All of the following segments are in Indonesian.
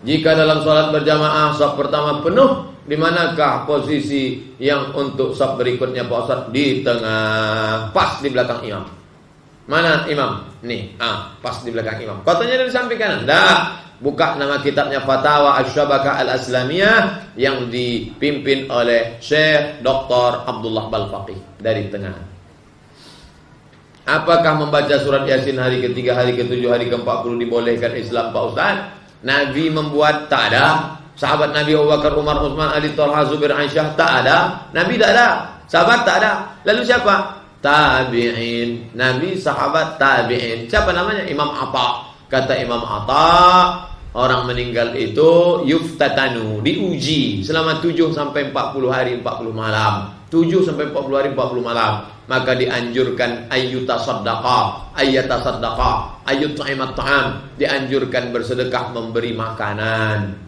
Jika dalam sholat berjamaah shaf pertama penuh, di manakah posisi yang untuk shaf berikutnya Pak Ustaz? Di tengah, pas di belakang imam. Mana imam? Nih, pas di belakang imam. Katanya dari samping kanan. Dah, buka nama kitabnya Fatawa Asy-Syabakah Al-Islamiyah yang dipimpin oleh Syekh Dr. Abdullah Balfaqih dari tengah. Apakah membaca surat Yasin hari ketiga, hari ketujuh, hari ke-40 dibolehkan Islam Pak Ustaz? Nabi membuat? Tak ada. Sahabat Nabi Abu Bakar, Umar, Utsman, Ali, Thalhah, Zubair, Aisyah? Tak ada. Nabi tak ada. Sahabat tak ada. Lalu siapa? Tabi'in. Nabi, sahabat, tabi'in. Siapa namanya? Imam Atha. Kata Imam Atha, orang meninggal itu yuftatanu, diuji selama 7 sampai 40 hari 40 malam. 7 sampai 40 hari 40 malam. Maka dianjurkan ayyutasaddaqa, ayyut'imat ta'am. Dianjurkan bersedekah, memberi makanan.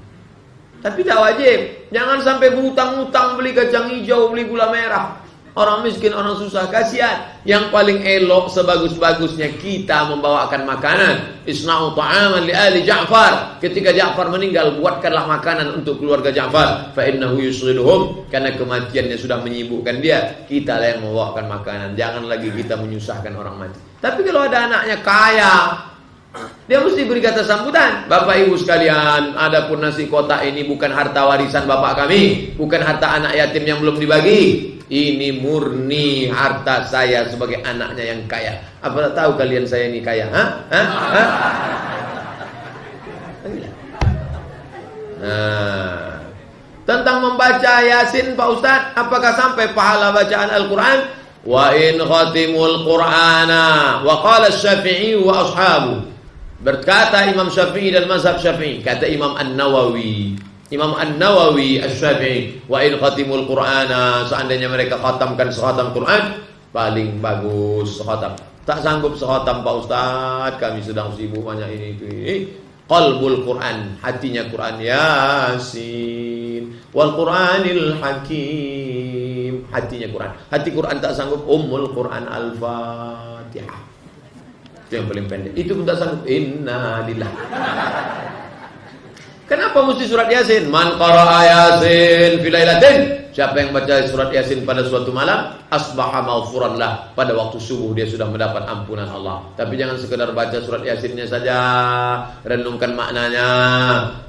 Tapi tak wajib. Jangan sampai berhutang-hutang beli kacang hijau, beli gula merah. Orang miskin, orang susah, kasihan. Yang paling elok sebagus-bagusnya kita membawakan makanan. Isna'u ta'aman li ali Ja'far. Ketika Ja'far meninggal, buatkanlah makanan untuk keluarga Ja'far. Fa innahu yusghiduhum, karena kematiannya sudah menyibukkan dia. Kita lah yang membawakan makanan. Jangan lagi kita menyusahkan orang mati. Tapi kalau ada anaknya kaya, dia mesti beri kata sambutan. Bapak ibu sekalian, adapun nasi kotak ini bukan harta warisan bapak kami, bukan harta anak yatim yang belum dibagi. Ini murni harta saya sebagai anaknya yang kaya. Apa tak tahu kalian saya ini kaya? Nah, tentang membaca Yasin Pak Ustaz, apakah sampai pahala bacaan Al-Quran? Wa in khatimul Qur'ana wa qala Syafi'i wa ashabu. Berkata Imam Syafi'i dan mazhab Syafi'i, kata Imam An-Nawawi, Imam An-Nawawi Asy-Syafi'i, wa in khatimul Qur'ana, seandainya mereka khatamkan sekhatam Quran, paling bagus sekhatam. Tak sanggup sekhatam Pak Ustaz, kami sedang sibuk banyak ini itu ini. Qalbul Quran, hatinya Quran. Yasin wal Qur'anil Hakim, hatinya Quran. Hati Quran tak sanggup, Ummul Quran Al-Fatihah. Itu yang paling pendek. Itu pun tak sanggup. Inna lillahi. Kenapa mesti surat Yasin? Man qara'a Yasin fi lailatin, siapa yang baca surat Yasin pada suatu malam, asbaha maghfuran lah, pada waktu subuh dia sudah mendapat ampunan Allah. Tapi jangan sekedar baca surat Yasinnya saja, renungkan maknanya.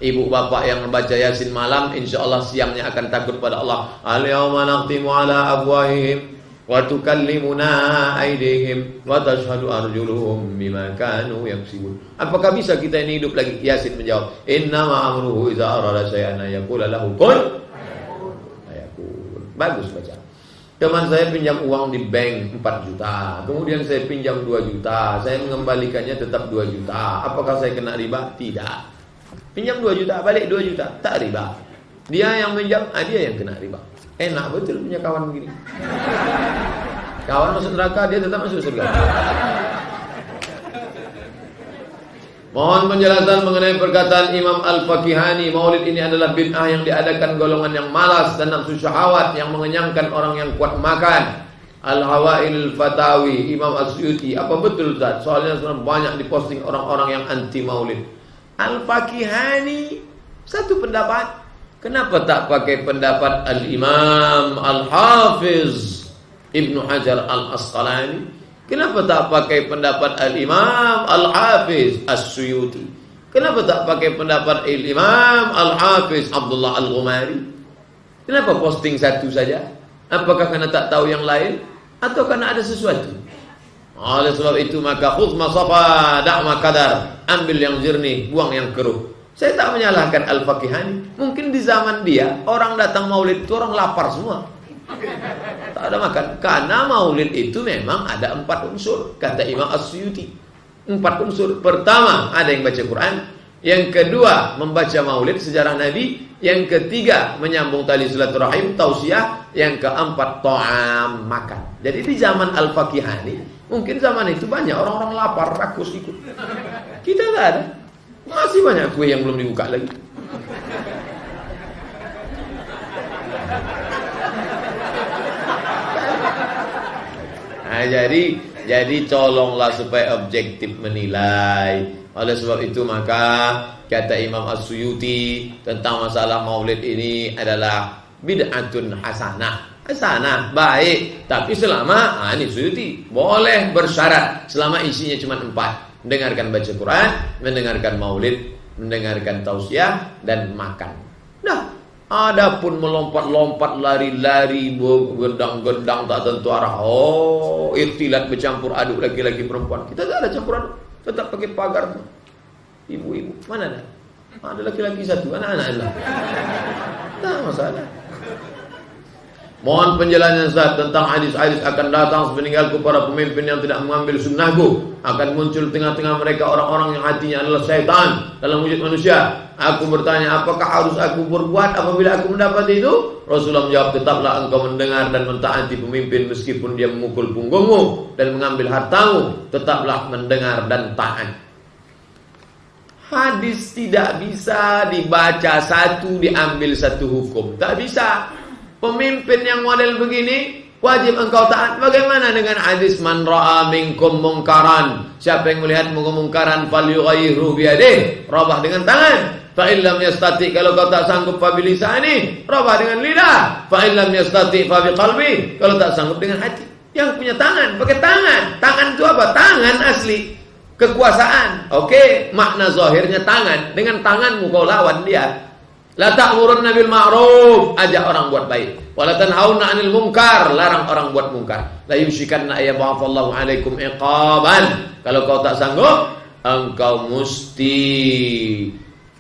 Ibu bapak yang membaca Yasin malam, insyaallah siangnya akan takut pada Allah. Al-yawma nakhtimu ala afwahihim wa tukallimuna aydihim wa tashhadu arjuluhum bima kanu yaksibun. Apakah bisa kita ini hidup lagi? Yasin menjawab, innama amruhu idza arada shay'an yaqula lahu kun fayakun. Bagus baca. Teman saya pinjam uang di bank 4 juta, kemudian saya pinjam 2 juta, saya mengembalikannya tetap 2 juta. Apakah saya kena riba? Tidak. Pinjam 2 juta, balik 2 juta, tak riba. Dia yang pinjam, dia yang kena riba. Enak betul punya kawan begini. Kawan masuk neraka, dia tetap masuk surga. Mohon penjelasan mengenai perkataan Imam Al-Fakihani, maulid ini adalah bid'ah yang diadakan golongan yang malas dan nafsu syahwat, yang mengenyangkan orang yang kuat makan. Al-Hawail Fatawi, Imam Asyuti. Apa betul Ustaz? Soalnya sebenarnya banyak diposting orang-orang yang anti maulid. Al-Fakihani satu pendapat. Kenapa tak pakai pendapat Al-Imam Al-Hafiz Ibnu Hajar Al-Asqalani? Kenapa tak pakai pendapat Al-Imam Al-Hafiz As-Suyuti? Kenapa tak pakai pendapat Al-Imam Al-Hafiz Abdullah Al-Ghumari? Kenapa posting satu saja? Apakah karena tak tahu yang lain? Atau karena ada sesuatu? Oleh sebab itu maka khudh ma safa da'ma qadar, ambil yang jernih, buang yang keruh. Saya tak menyalahkan Al-Fakihani. Mungkin di zaman dia orang datang maulid itu orang lapar semua, tak ada makan. Karena maulid itu memang ada 4 unsur, kata Imam As-Suyuti. 4 unsur. Pertama, ada yang baca Quran. Yang kedua, membaca maulid sejarah Nabi. Yang ketiga, menyambung tali silaturahim, tausiah. Yang keempat, ta'am, makan. Jadi di zaman Al-Fakihani, mungkin zaman itu banyak orang-orang lapar, rakus ikut. Kita tak ada. Masih banyak kue yang belum dibuka lagi. Nah, jadi tolonglah supaya objektif menilai. Oleh sebab itu maka kata Imam As-Suyuti tentang masalah maulid ini adalah bid'atun hasanah. Hasanah, baik, tapi selama ini Suyuti boleh bersyarat selama isinya cuma 4. Mendengarkan baca Quran, mendengarkan maulid, mendengarkan tausiah, dan makan. Nah, adapun melompat-lompat, lari-lari, gendang-gendang tak tentu arah, ikhtilat bercampur aduk laki-laki perempuan. Kita tak ada campur aduk, tetap pakai pagar tuh. Ibu-ibu, mana ada? Ada laki-laki satu, anak-anak lah. Tak masalah. Mohon penjelasan Ustaz tentang hadis-hadis akan datang sepeninggalku para pemimpin yang tidak mengambil sunnahku. Akan muncul tengah-tengah mereka orang-orang yang hatinya adalah syaitan dalam wujud manusia. Aku bertanya, apakah harus aku berbuat apabila aku mendapat itu? Rasulullah menjawab, tetaplah engkau mendengar dan mentaati pemimpin meskipun dia memukul punggungmu dan mengambil hartamu. Tetaplah mendengar dan taat. Hadis tidak bisa dibaca satu diambil satu hukum. Tak bisa. Pemimpin yang model begini wajib engkau taat. Bagaimana dengan hadis man ra'a minkum mungkaran? Siapa yang melihat kemungkaran falyughayyirhu biyadihi, rubah dengan tangan. Fa illam yastati, kalau kau tak sanggup fa bilisani, rubah dengan lidah. Fa illam yastati fa biqalbi, kalau tak sanggup dengan hati. Yang punya tangan pakai tangan. Tangan itu apa? Tangan asli kekuasaan. Oke, makna zahirnya tangan. Dengan tanganmu kau lawan dia. La ta'murunna bil ma'ruf, ajak orang buat baik. Wa la tanhauna 'anil munkar, larang orang buat munkar. La yushikanna ayyab'atsallahu 'alaikum iqaban. Kalau kau tak sanggup, engkau mesti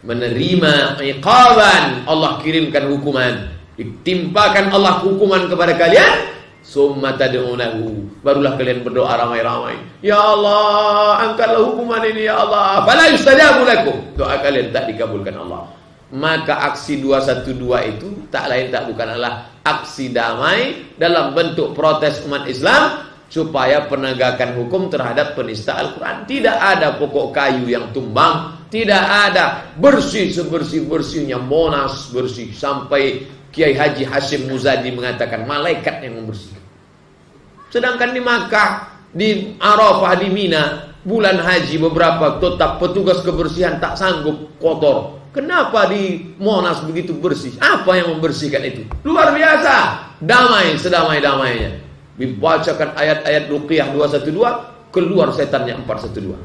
menerima iqaban. Allah kirimkan hukuman. Ditimpakan Allah hukuman kepada kalian. Summa tad'unahu, barulah kalian berdoa ramai-ramai. Ya Allah, angkatlah hukuman ini ya Allah. Fala yustajabu lakum. Doa kalian tak dikabulkan Allah. Maka aksi 212 itu tak lain tak bukan adalah aksi damai dalam bentuk protes umat Islam supaya penegakan hukum terhadap penista Al-Quran. Tidak ada pokok kayu yang tumbang, tidak ada bersih sebersih-bersihnya Monas bersih, sampai Kiai Haji Hashim Muzadi mengatakan malaikat yang membersihkan. Sedangkan di Makkah, di Arafah, di Mina, bulan haji beberapa tetap petugas kebersihan tak sanggup kotor. Kenapa di Monas begitu bersih? Apa yang membersihkan itu? Luar biasa. Damai sedamai-damainya. Dibacakan ayat-ayat Ruqyah 212, keluar setannya 412.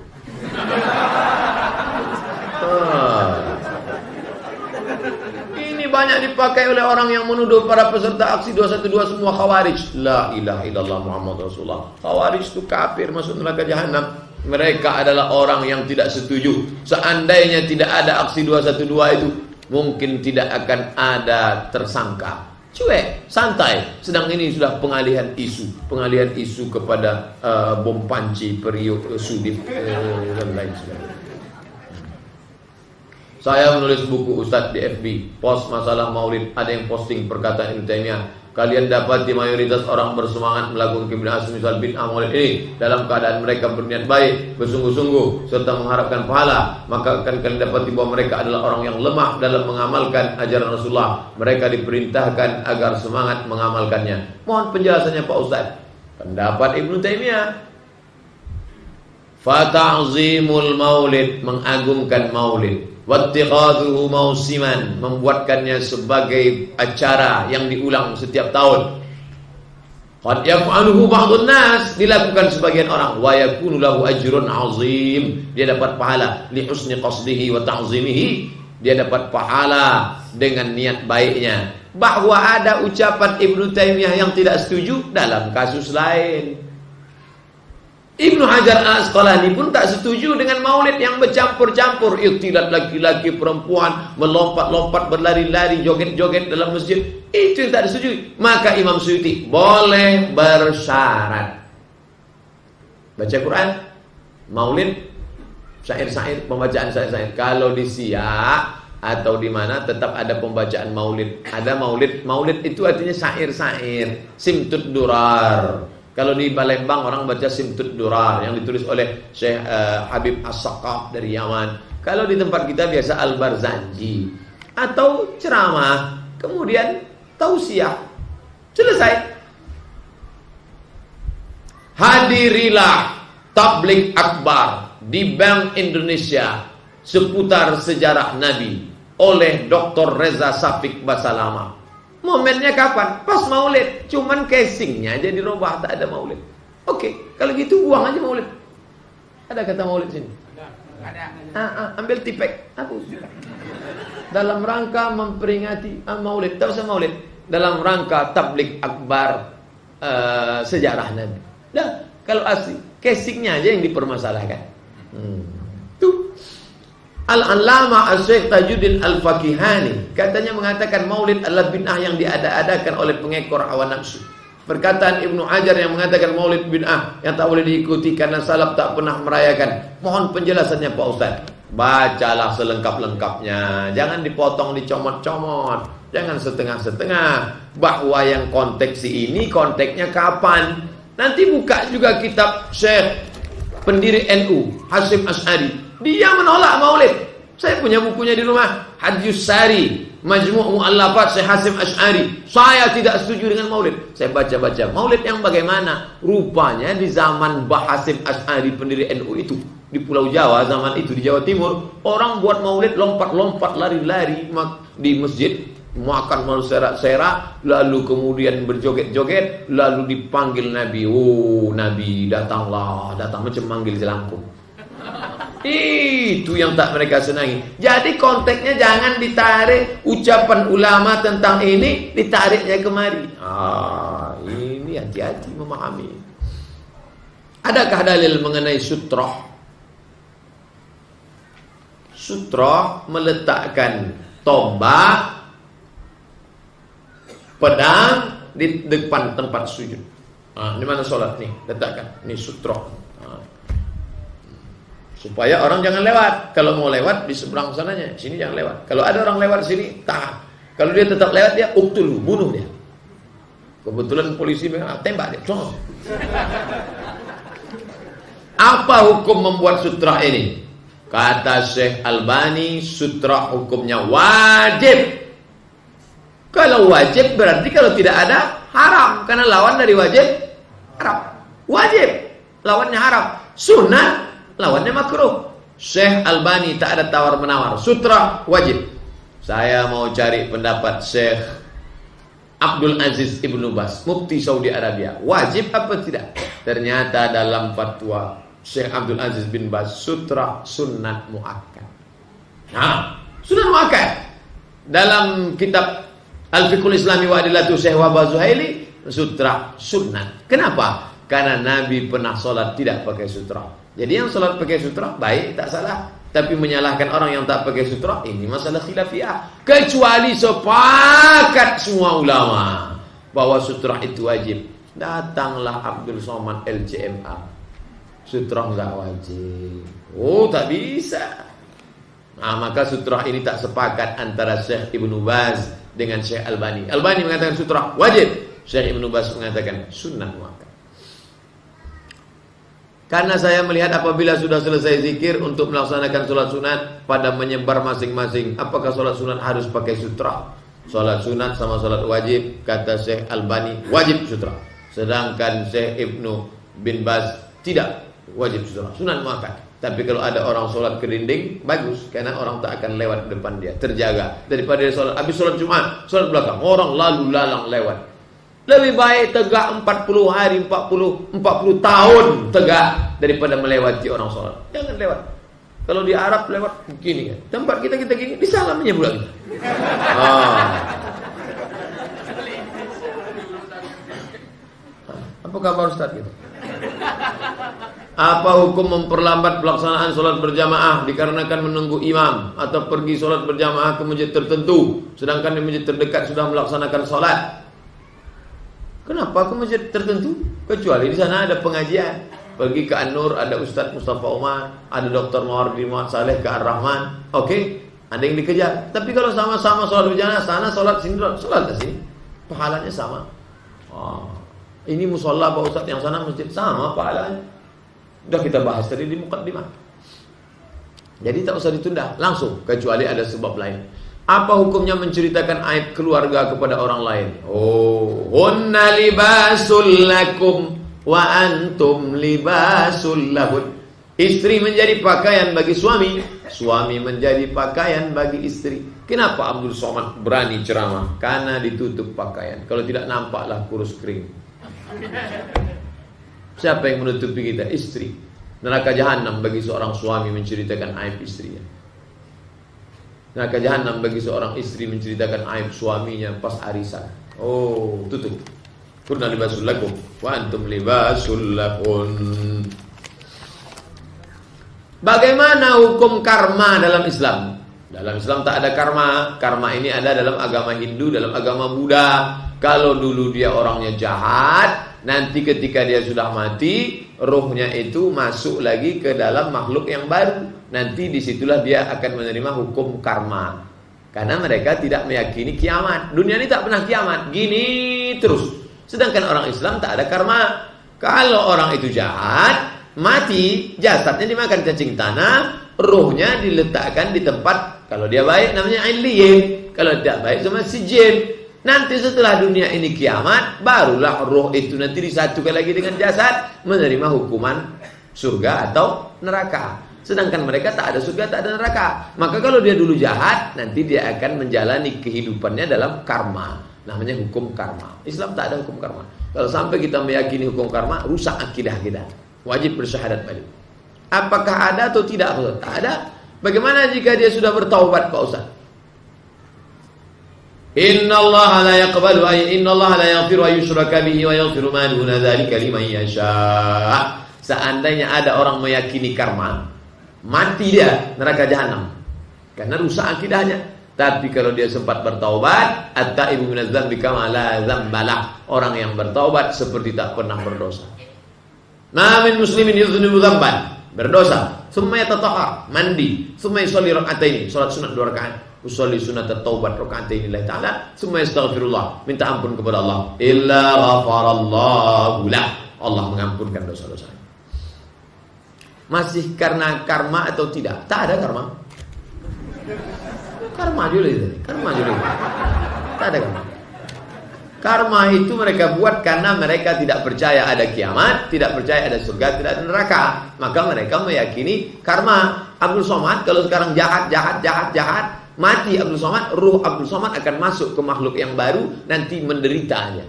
Ini banyak dipakai oleh orang yang menuduh para peserta aksi 212 semua khawarij. La ilaha illallah Muhammad Rasulullah. Khawarij itu kafir, masuk neraka jahanam. Mereka adalah orang yang tidak setuju. Seandainya tidak ada aksi 212 itu, mungkin tidak akan ada tersangka. Cuek, santai. Sedang ini sudah pengalihan isu kepada bom panci, periuk, sudip, dan lain sebagainya. Saya menulis buku Ustadz di FB, post masalah maulid, ada yang posting perkataan Ibnu Taimiyah. Kalian dapati mayoritas orang bersemangat melakukan kebid'ahan semisal bid'ah maulid ini dalam keadaan mereka berniat baik, bersungguh-sungguh serta mengharapkan pahala, maka akan kalian dapati bahwa mereka adalah orang yang lemah dalam mengamalkan ajaran Rasulullah. Mereka diperintahkan agar semangat mengamalkannya. Mohon penjelasannya Pak Ustadz. Pendapat Ibnu Taimiyah, fata'zimul maulid, mengagungkan maulid, wattikhadhuhu mausiman, membuatkannya sebagai acara yang diulang setiap tahun. Qad yaf'aluhu ba'dun nas, dilakukan sebagian orang, wa yakunu lahu ajrun 'azim, dia dapat pahala li husni qasdihi wa ta'zimihi, dia dapat pahala dengan niat baiknya. Bahwa ada ucapan Ibnu Taimiyah yang tidak setuju dalam kasus lain. Ibnu Hajar Al-Asqalani pun tak setuju dengan maulid yang bercampur-campur, ikhtilat laki-laki perempuan, melompat-lompat, berlari-lari, joget-joget dalam masjid. Itu yang tak disetujui. Maka Imam Suyuti boleh bersyarat. Baca Quran, maulid, syair-syair, pembacaan syair-syair. Kalau di Siak atau di mana tetap ada pembacaan maulid. Ada maulid. Maulid itu artinya syair-syair, simtud durar. Kalau di Palembang orang baca Simtud Durar yang ditulis oleh Syekh Habib As-Saqaf dari Yaman. Kalau di tempat kita biasa Al-Barzanji atau ceramah, kemudian tausiah. Selesai. Hadirilah tabligh akbar. di Bank Indonesia seputar sejarah Nabi oleh Dr. Reza Safik Basalama. Momennya kapan? Pas maulid. Cuman casingnya aja dirubah, tak ada maulid. Oke, kalau gitu buang aja maulid. Ada kata maulid sini? Ada. Ambil tipek, hapus juga. Dalam rangka memperingati maulid, tak usah maulid. Dalam rangka tablik akbar sejarah Nabi. Nah, kalau asli, casingnya aja yang dipermasalahkan. Tuh. Al-Allamah Asy-Syaikh Tajuddin Al-Fakihani katanya mengatakan maulid adalah bid'ah yang diada-adakan oleh pengekor hawa nafsu. Perkataan Ibnu Hajar yang mengatakan maulid bid'ah yang tak boleh diikuti karena salaf tak pernah merayakan. Mohon penjelasannya Pak Ustaz. Bacalah selengkap-lengkapnya. Jangan dipotong, dicomot-comot. Jangan setengah-setengah. Bahwa yang konteks ini konteksnya kapan? Nanti buka juga kitab Syekh pendiri NU Hasyim Asy'ari. Dia menolak maulid. Saya punya bukunya di rumah, Hadjus Sari, Majmu' Mu'allafat Syekh Hasyim Asy'ari. Saya tidak setuju dengan maulid. Saya baca-baca. Maulid yang bagaimana? Rupanya di zaman Mbah Hasyim Asy'ari pendiri NU itu, di Pulau Jawa zaman itu di Jawa Timur, orang buat maulid lompat-lompat, lari-lari di masjid, makan serak-serak, lalu kemudian berjoget-joget, lalu dipanggil Nabi. Oh, Nabi datanglah, datang macam manggil jelangkung. Itu yang tak mereka senangi. Jadi konteksnya jangan ditarik ucapan ulama tentang ini, ditariknya kemari. Ini hati-hati memahami. Adakah dalil mengenai sutroh? Sutroh meletakkan tombak, pedang di depan tempat sujud. Ini mana sholat nih? Letakkan. Ini sutroh. Supaya orang jangan lewat. Kalau mau lewat di seberang sananya, sini jangan lewat. Kalau ada orang lewat sini, tahan. Kalau dia tetap lewat, dia uktulu, bunuh dia. Kebetulan polisi tembak dia. Apa hukum membuat sutra ini? Kata Syekh Albani, sutra hukumnya wajib. Kalau wajib berarti kalau tidak ada haram, karena lawan dari wajib haram. Wajib lawannya haram. Sunnah lawannya makruh. Syekh Albani tak ada tawar-menawar. Sutra wajib. Saya mau cari pendapat Syekh Abdul Aziz Ibnu Baz, Mufti Saudi Arabia. Wajib apa tidak? Ternyata dalam fatwa Syekh Abdul Aziz bin Baz, sutra sunnah muakkad. Sunnah muakkad. Dalam kitab Al-Fiqhul Islami wa Adillatu Syekh Wahbah Zuhaili, sutra sunnah. Kenapa? Karena Nabi pernah sholat tidak pakai sutra. Jadi yang sholat pakai sutra baik, tak salah. Tapi menyalahkan orang yang tak pakai sutra, ini masalah khilafiyah. Kecuali sepakat semua ulama bahwa sutra itu wajib. Datanglah Abdul Somad LCMA, sutra enggak wajib. Oh, tak bisa. Maka sutra ini tak sepakat antara Syekh Ibnu Baz dengan Syekh Albani. Albani mengatakan sutra wajib, Syekh Ibnu Baz mengatakan sunnah muakkad. Karena saya melihat apabila sudah selesai zikir untuk melaksanakan sholat sunat pada menyebar masing-masing, apakah sholat sunat harus pakai sutra? Sholat sunat sama sholat wajib, kata Syekh Albani, wajib sutra. Sedangkan Syekh Ibnu bin Baz tidak wajib sutra, sunat muakkad. Tapi kalau ada orang sholat kerinding, bagus, karena orang tak akan lewat depan dia, terjaga. Daripada dia sholat, habis sholat Jumat, sholat belakang, orang lalu lalang lewat. Lebih baik tegak 40 hari, 40 tahun tegak daripada melewati orang sholat. Jangan lewat. Kalau di Arab lewat begini kan. Tempat kita gini, disalaminya pula kita. Apa kabar Ustaz gitu? Apa hukum memperlambat pelaksanaan sholat berjamaah dikarenakan menunggu imam atau pergi sholat berjamaah ke masjid tertentu, sedangkan di masjid terdekat sudah melaksanakan sholat? Kenapa ke masjid tertentu? Kecuali di sana ada pengajian. Pergi ke An-Nur, ada Ustaz Mustafa Umar, ada Dr. Mawardi Muhammad Saleh ke Ar-Rahman. Oke, ada yang dikejar. Tapi kalau sama-sama sholat berjamaah, sana sholat sini, sholat ke sini, pahalanya sama. Ini musola Pak Ustaz, yang sana masjid, sama pahalanya. Sudah kita bahas tadi di muqaddimah. Jadi tak usah ditunda, langsung, kecuali ada sebab lain. Apa hukumnya menceritakan aib keluarga kepada orang lain? Hunna libasul lakum wa antum libasul lahun. Istri menjadi pakaian bagi suami, suami menjadi pakaian bagi istri. Kenapa Abdul Somad berani ceramah? Karena ditutup pakaian. Kalau tidak nampaklah kurus kering. Siapa yang menutupi kita? Istri. Neraka jahanam bagi seorang suami menceritakan aib istrinya. Neraka jahanam bagi seorang istri menceritakan aib suaminya pas arisan. Oh, tutup. Kunna libasul lakum wa antum libasul lahun. Bagaimana hukum karma dalam Islam? Dalam Islam tak ada karma. Karma ini ada dalam agama Hindu, dalam agama Buddha. Kalau dulu dia orangnya jahat, nanti ketika dia sudah mati, rohnya itu masuk lagi ke dalam makhluk yang baru. Nanti disitulah dia akan menerima hukum karma. Karena mereka tidak meyakini kiamat. Dunia ini tak pernah kiamat. Gini terus. Sedangkan orang Islam tak ada karma. Kalau orang itu jahat, mati, jasadnya dimakan cacing tanah, rohnya diletakkan di tempat, kalau dia baik namanya illiyin, kalau tidak baik sama sijin. Nanti setelah dunia ini kiamat, barulah roh itu nanti disatukan lagi dengan jasad, menerima hukuman surga atau neraka. Sedangkan mereka tak ada surga, tak ada neraka. Maka kalau dia dulu jahat, nanti dia akan menjalani kehidupannya dalam karma. Namanya hukum karma. Islam tak ada hukum karma. Kalau sampai kita meyakini hukum karma, rusak akidah kita. Wajib bersyahadat balik. Apakah ada atau tidak? Tak ada. Bagaimana jika dia sudah bertaubat, Pak Ustaz? Innallaha la yaqbalu innallaha la yaghfiru an yushraka bihi wa yaghfiru ma duna dzalika liman yasha. Seandainya ada orang meyakini karma, mati dia neraka jahanam karena rusak akidahnya. Tapi kalau dia sempat bertaubat, at-taibu minadz dzambi kama la dzambalah. Orang yang bertaubat seperti tak pernah berdosa. Ma min muslimin yudhnibu dzamban, berdosa, summa yatatahhar, mandi, summa yusalli rak'ataini, salat sunat 2 rakaat, usolli sunat taubat rak'ataini lillahi ta'ala, summa yastaghfirullah, minta ampun kepada Allah, illa ghafarallahu lah, Allah mengampunkan dosa-dosanya. Masih karena karma atau tidak? Tak ada karma. Karma dulu itu, karma dulu. Tak ada karma. Karma itu mereka buat karena mereka tidak percaya ada kiamat, tidak percaya ada surga, tidak ada neraka. Maka mereka meyakini karma. Abdul Somad kalau sekarang jahat, mati Abdul Somad, ruh Abdul Somad akan masuk ke makhluk yang baru, nanti menderitanya.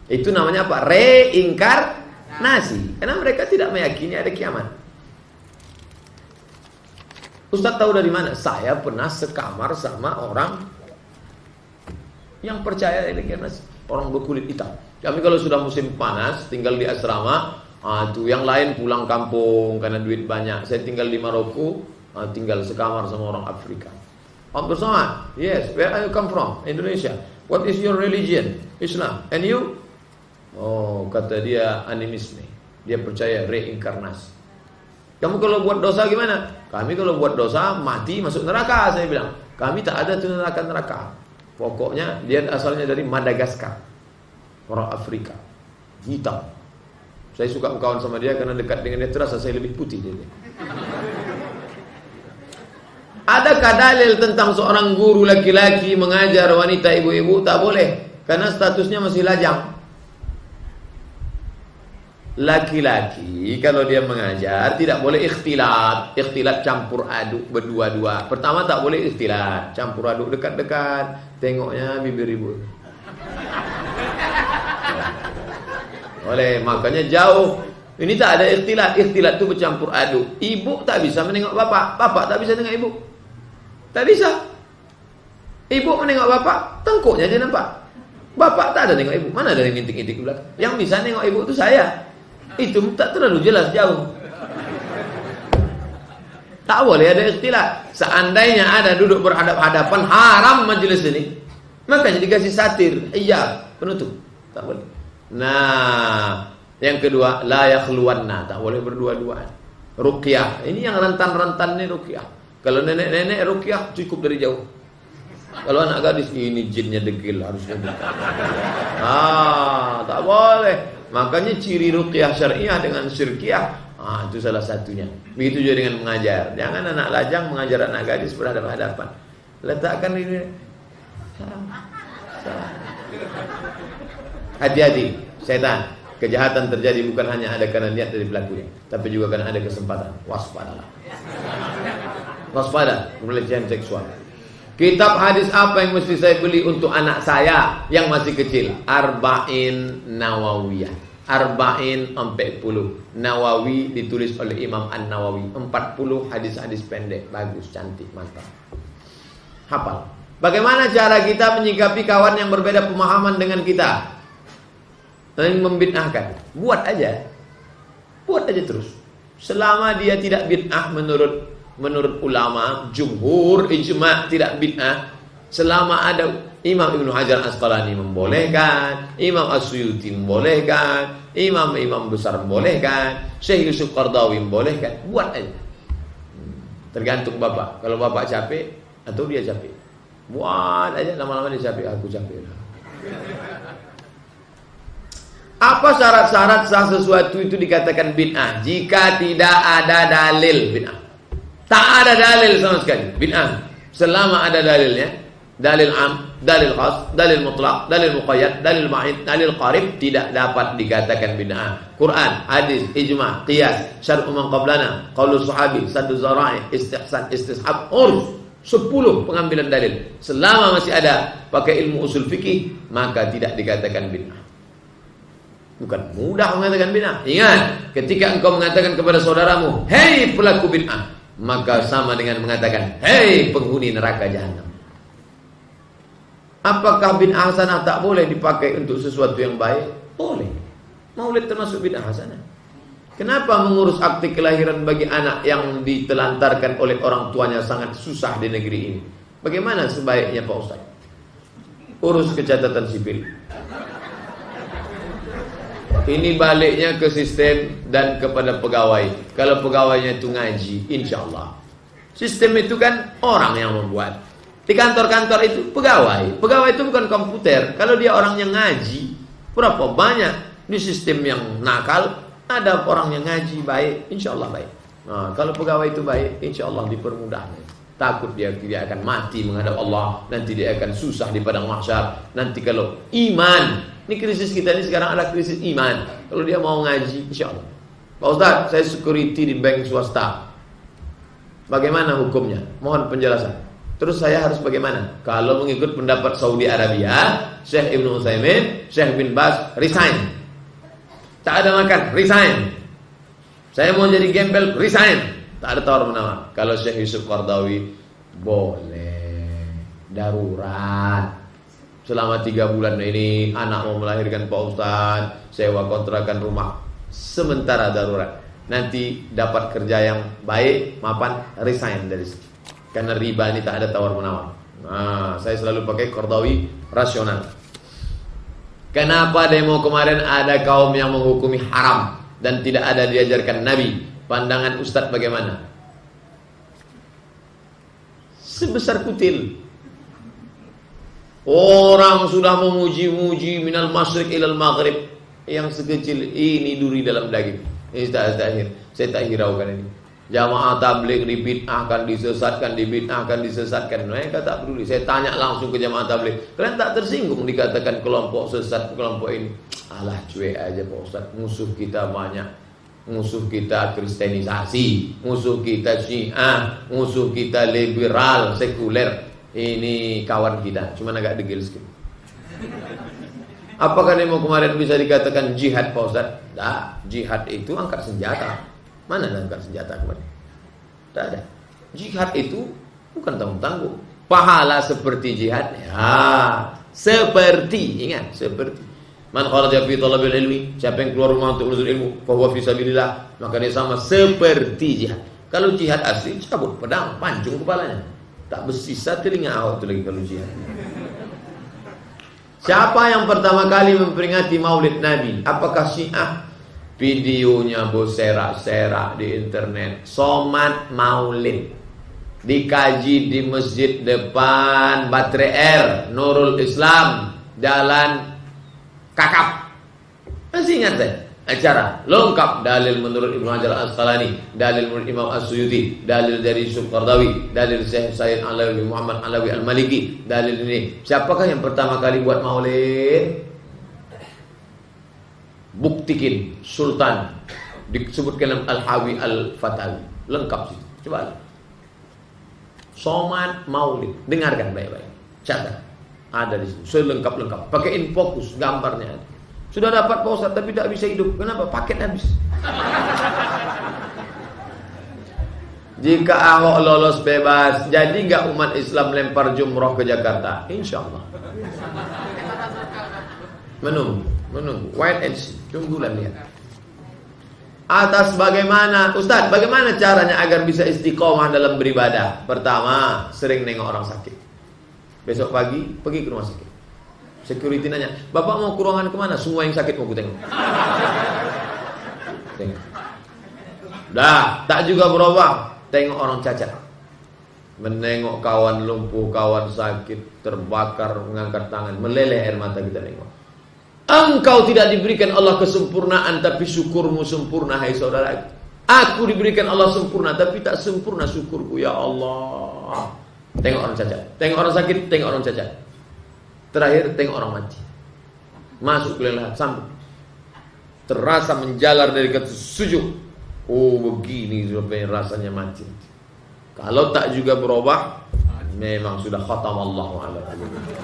Itu namanya apa? Reinkarnasi. Karena mereka tidak meyakini ada kiamat. Ustaz tahu dari mana? Saya pernah sekamar sama orang yang percaya ini kan orang berkulit hitam. Kami kalau sudah musim panas tinggal di asrama, tuh yang lain pulang kampung karena duit banyak. Saya tinggal di Maroko, tinggal sekamar sama orang Afrika. Abdul Somad, yes, where are you come from? Indonesia. What is your religion? Islam. And you? Oh, kata dia animisme. Dia percaya reinkarnasi. Kamu kalau buat dosa gimana? Kami kalau buat dosa mati masuk neraka, saya bilang. Kami tak ada tuh neraka. Pokoknya dia asalnya dari Madagaskar, orang Afrika, hitam. Saya suka berkawan sama dia karena dekat dengan dia terasa saya lebih putih dia. Adakah dalil tentang seorang guru laki-laki mengajar wanita ibu-ibu? Tak boleh, karena statusnya masih lajang. Laki-laki kalau dia mengajar tidak boleh ikhtilat. Ikhtilat campur aduk berdua-dua. Pertama tak boleh ikhtilat, campur aduk dekat-dekat. Tengoknya bibir ibu. Oleh makanya jauh. Ini tak ada ikhtilat. Ikhtilat itu bercampur aduk. Ibu tak bisa menengok bapak, bapak tak bisa tengok ibu. Tak bisa. Ibu menengok bapak, tengkuknya aja nampak. Bapak tak ada tengok ibu. Mana ada yang ngintik-ngintik ke belakang? Yang bisa nengok ibu itu saya. Itu tak terlalu jelas, jauh. Tak boleh ada ikhtilat. Seandainya ada duduk berhadap-hadapan, haram majelis ini. Makanya dikasih satir, iya, penutup. Tak boleh. Nah, yang kedua, la yakhluwanna, tak boleh berdua-duaan. Ruqyah, ini yang rentan-rentan nih ruqyah. Kalau nenek-nenek ruqyah cukup dari jauh. Kalau anak gadis, ini jinnya degil, harusnya bukan. Tak boleh. Makanya ciri ruqyah syariah dengan syirkiyah, itu salah satunya. Begitu juga dengan mengajar. Jangan anak lajang mengajar anak gadis berhadapan-hadapan. Letakkan ini. Hati-hati, setan. Kejahatan terjadi bukan hanya ada karena niat dari pelakunya, tapi juga karena ada kesempatan. Waspadalah. Waspada pelecehan seksual. Kitab hadis apa yang mesti saya beli untuk anak saya yang masih kecil? Arba'in Nawawiyah. Arba'in 40. Nawawi ditulis oleh Imam An-Nawawi. 40 hadis-hadis pendek, bagus, cantik, mantap. Hafal. Bagaimana cara kita menyikapi kawan yang berbeda pemahaman dengan kita? Dan membid'ahkan. Buat aja terus. Selama dia tidak bid'ah menurut ulama jumhur ijma' tidak bid'ah, selama ada Imam Ibnu Hajar Asqalani membolehkan, Imam As-Suyuti membolehkan, imam besar membolehkan, Syekh Yusuf Qardawi membolehkan, buat aja. Tergantung bapak. Kalau bapak capek atau dia capek, buat aja. Lama-lama dia capek, aku capek lah. Apa syarat-syarat sah sesuatu itu dikatakan bid'ah? Jika tidak ada dalil bid'ah. Tak ada dalil sama sekali bid'ah. Selama ada dalilnya, dalil am, dalil khas, dalil mutlak, dalil muqayyad, dalil ma'id, dalil qarib, tidak dapat dikatakan bid'ah. Quran, hadis, ijma', qiyas, syar'u man qablana, qaulus sahabi, saddu zara'i, istihsan, istishab, urf. 10 pengambilan dalil. Selama masih ada pakai ilmu usul fikih, maka tidak dikatakan bid'ah. Bukan mudah mengatakan bid'ah. Ingat, ketika engkau mengatakan kepada saudaramu, "Hei pelaku bid'ah," maka sama dengan mengatakan, "Hei penghuni neraka jahanam." Apakah bid'ah hasanah tak boleh dipakai untuk sesuatu yang baik? Boleh. Maulid termasuk bid'ah hasanah. Kenapa mengurus akte kelahiran bagi anak yang ditelantarkan oleh orang tuanya sangat susah di negeri ini? Bagaimana sebaiknya Pak Ustaz? Urus kecatatan sipil. Ini baliknya ke sistem dan kepada pegawai. Kalau pegawainya itu ngaji, insya Allah. Sistem itu kan orang yang membuat. Di kantor-kantor itu pegawai. Pegawai itu bukan komputer. Kalau dia orang yang ngaji, berapa banyak di sistem yang nakal, ada orang yang ngaji baik, insya Allah baik. Nah, kalau pegawai itu baik, insya Allah dipermudahnya. Takut dia akan mati menghadap Allah. Nanti dia akan susah di padang mahsyar. Nanti kalau iman, ini krisis kita ini sekarang ada krisis iman. Kalau dia mau ngaji, insya Allah. Pak Ustaz, saya security di bank swasta. Bagaimana hukumnya? Mohon penjelasan. Terus saya harus bagaimana? Kalau mengikut pendapat Saudi Arabia, Syekh Ibnu Utsaimin, Syekh bin Baz, resign. Tak ada makan, resign. Saya mau jadi gembel, resign. Tak ada tawar menawar. Kalau Syekh Yusuf Qardawi, boleh. Darurat. Selama 3 bulan ini anak mau melahirkan Pak Ustaz, sewa kontrakan rumah sementara darurat. Nanti dapat kerja yang baik, mapan, resign dari situ. Karena riba ini tak ada tawar menawar. Nah, saya selalu pakai Qardawi rasional. Kenapa demo kemarin ada kaum yang menghukumi haram dan tidak ada diajarkan Nabi? Pandangan Ustaz bagaimana? Sebesar kutil. Orang sudah memuji-muji minal masyriq ilal maghrib, yang sekecil ini duri dalam daging. Ini akhir. Saya tak hiraukan ini. Jamaah tabligh dibid'ahkan, disesatkan, disesatkan. Mereka tak peduli. Saya tanya langsung ke jamaah tabligh. Kalian tak tersinggung dikatakan kelompok sesat, kelompok ini? Alah, cuek aja Pak Ustaz. Musuh kita banyak. Musuh kita kristenisasi, musuh kita Syiah, musuh kita liberal, sekuler. Ini kawan kita, cuma agak degil sedikit. Apakah demo kemarin bisa dikatakan jihad Pak Ustaz? Tak, jihad itu angkat senjata. Mana angkat senjata kemarin? Tak ada. Jihad itu bukan tanggung-tanggung. Pahala seperti jihad. Ya, seperti, ingat, seperti. Man kharaja fi talabil ilmi, siapa yang keluar rumah untuk menuntut ilmu, fa huwa fi sabilillah, maka dia sama seperti jihad. Kalau jihad asli, cabut pedang, pancung kepalanya. Tak bersisa telinga awak tu lagi kalau jihad. Siapa yang pertama kali memperingati Maulid Nabi? Apakah Syiah? Videonya berserak-serak di internet. Somat Maulid dikaji di masjid depan Baterai Air, Nurul Islam, Jalan Kakap. Masih ingat saya? Acara lengkap, dalil menurut Ibnu Hajar Asqalani, dalil menurut Imam As-Suyuti, dalil dari Yusuf Qardawi, dalil Syekh Sayyid Alawi Muhammad Alawi Al-Maliki, dalil ini. Siapakah yang pertama kali buat maulid? Bukti buktikin Sultan disebutkan dalam Al-Hawi Al-Fatawi, lengkap sih. Coba Somad Maulid, dengarkan baik-baik, catat, ada di sini, selengkap-lengkap, pakaiin fokus gambarnya. Sudah dapat Pak Ustaz tapi tidak bisa hidup, kenapa? Paket habis. Jika Ahok lolos bebas, jadi nggak umat Islam lempar jumroh ke Jakarta? Insya Allah. Menunggu, wait and see, tunggulah lihat. Atas bagaimana, Ustaz, bagaimana caranya agar bisa istiqomah dalam beribadah? Pertama, sering nengok orang sakit. Besok pagi, pergi ke rumah sakit. Security nanya, Bapak mau ke ruangan kemana? Semua yang sakit mau ku tengok. Tengok. Dah, tak juga berubah. Tengok orang cacat. Menengok kawan lumpuh, kawan sakit, terbakar, mengangkat tangan, meleleh air mata kita nengok. Engkau tidak diberikan Allah kesempurnaan, tapi syukurmu sempurna, hai saudara. Aku diberikan Allah sempurna, tapi tak sempurna syukurku, ya Allah. Tengok orang cacat, tengok orang sakit, tengok orang cacat. Terakhir tengok orang mati. Masuk ke lelah, sambut. Terasa menjalar dari kata sujud. Oh begini rasanya mati. Kalau tak juga berubah, memang sudah khatamallahu ala qulubihim.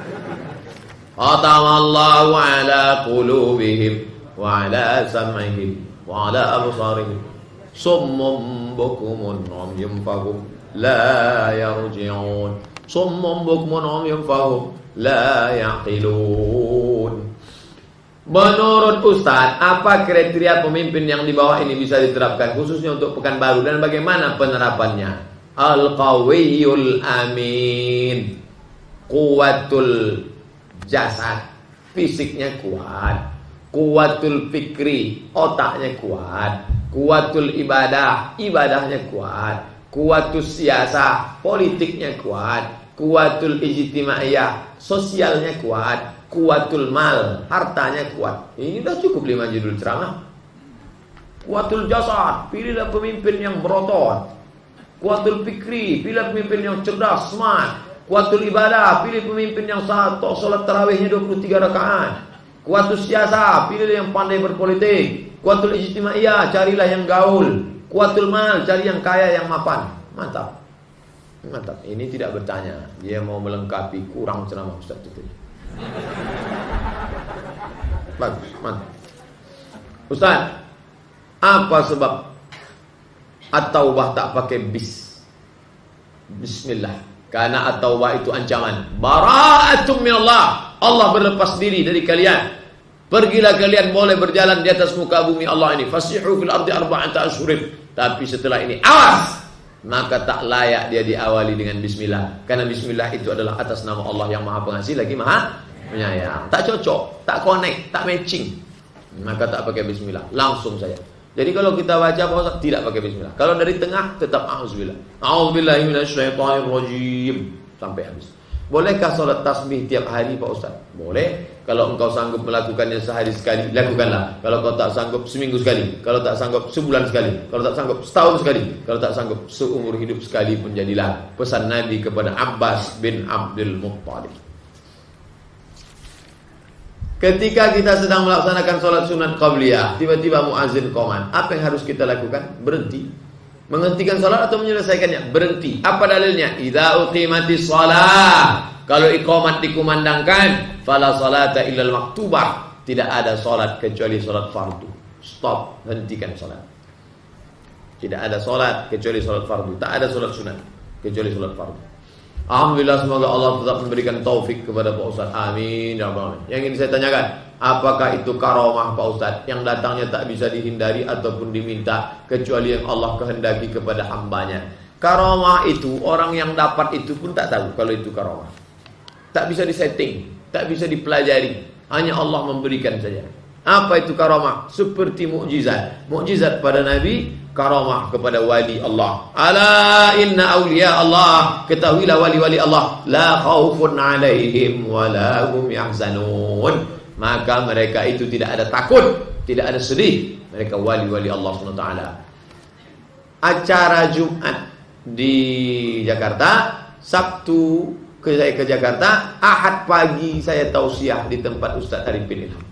Khatamallahu ala qulubihim wa ala sam'ihim wa ala absarihim. Summum bukumun umyun fahum la yarji'un. Summum bukumun umyun fahum la yaqilun. Menurut Ustaz, apa kriteria pemimpin yang di bawah ini bisa diterapkan khususnya untuk Pekanbaru dan bagaimana penerapannya? Al-Qawiyul Amin, Quwwatul jasad, fisiknya kuat. Quwwatul fikri, otaknya kuat. Quwwatul ibadah, ibadahnya kuat. Quwwatul siyasah, politiknya kuat. Quwwatul ijtimaiyah, sosialnya kuat. Quwwatul mal, hartanya kuat. Ini sudah cukup 5 judul ceramah. Quwwatul jasad, pilihlah pemimpin yang berotot. Quwwatul fikri, pilih pemimpin yang cerdas, smart. Quwwatul ibadah, pilih pemimpin yang salat tarawihnya 23 rakaat. Quwwatul siyasah, pilih yang pandai berpolitik. Quwwatul ijtimaiyah, carilah yang gaul. Quwwatul mal, cari yang kaya, yang mapan. Mantap. Mantap. Ini tidak bertanya, dia mau melengkapi kurang ceramah Ustaz itu. Bagus, mantap. Ustaz, apa sebab At-Taubah tak pakai Bismillah? Karena At-Taubah itu ancaman. Bara'atum minallah. Allah berlepas diri dari kalian. Pergilah kalian boleh berjalan di atas muka bumi Allah ini. Fasihu fil ardi arba'ata asyhurin. Tapi setelah ini awas. Maka tak layak dia diawali dengan Bismillah. Karena Bismillah itu adalah atas nama Allah yang Maha Pengasih lagi Maha Penyayang. Tak cocok, tak connect, tak matching. Maka tak pakai Bismillah, langsung saja. Jadi kalau kita baca Pak Ustaz tidak pakai Bismillah. Kalau dari tengah tetap A'udzubillah. A'udzubillahi minasyaitonirrajim sampai habis. Bolehkah salat tasbih tiap hari Pak Ustaz? Boleh. Kalau engkau sanggup melakukannya sehari sekali, lakukanlah. Kalau kau tak sanggup seminggu sekali, kalau tak sanggup sebulan sekali, kalau tak sanggup setahun sekali, kalau tak sanggup seumur hidup sekali pun jadilah. Pesan Nabi kepada Abbas bin Abdul Muttalib. Ketika kita sedang melaksanakan sholat sunat qabliyah, tiba-tiba muazin qoman, apa yang harus kita lakukan? Berhenti. Menghentikan sholat atau menyelesaikannya? Berhenti. Apa dalilnya? Idza uqimatis shalah. Kalau iqamat dikumandangkan, fala salata illal maktubah. Tidak ada sholat kecuali sholat fardu. Stop, hentikan sholat. Tidak ada sholat kecuali sholat fardu. Tak ada sholat sunat kecuali sholat fardu. Alhamdulillah, semoga Allah tetap memberikan taufik kepada Pak Ustaz. Amin ya rabbal alamin. Yang ingin saya tanyakan, apakah itu karomah Pak Ustaz yang datangnya tak bisa dihindari ataupun diminta kecuali yang Allah kehendaki kepada hambanya? Karomah itu orang yang dapat itu pun tak tahu kalau itu karomah. Tak bisa disetting, tak bisa dipelajari. Hanya Allah memberikan saja. Apa itu karomah? Seperti mukjizat. Mukjizat pada Nabi, karomah kepada wali Allah. Ala inna awliya Allah. Ketahuilah wali-wali Allah. La khawfun alaihim wa la hum yahzanun. Maka mereka itu tidak ada takut, tidak ada sedih. Mereka wali-wali Allah SWT. Acara Jumat di Jakarta, Sabtu saya ke Jakarta, Ahad pagi saya tausiah di tempat Ustaz Arifin Ilham.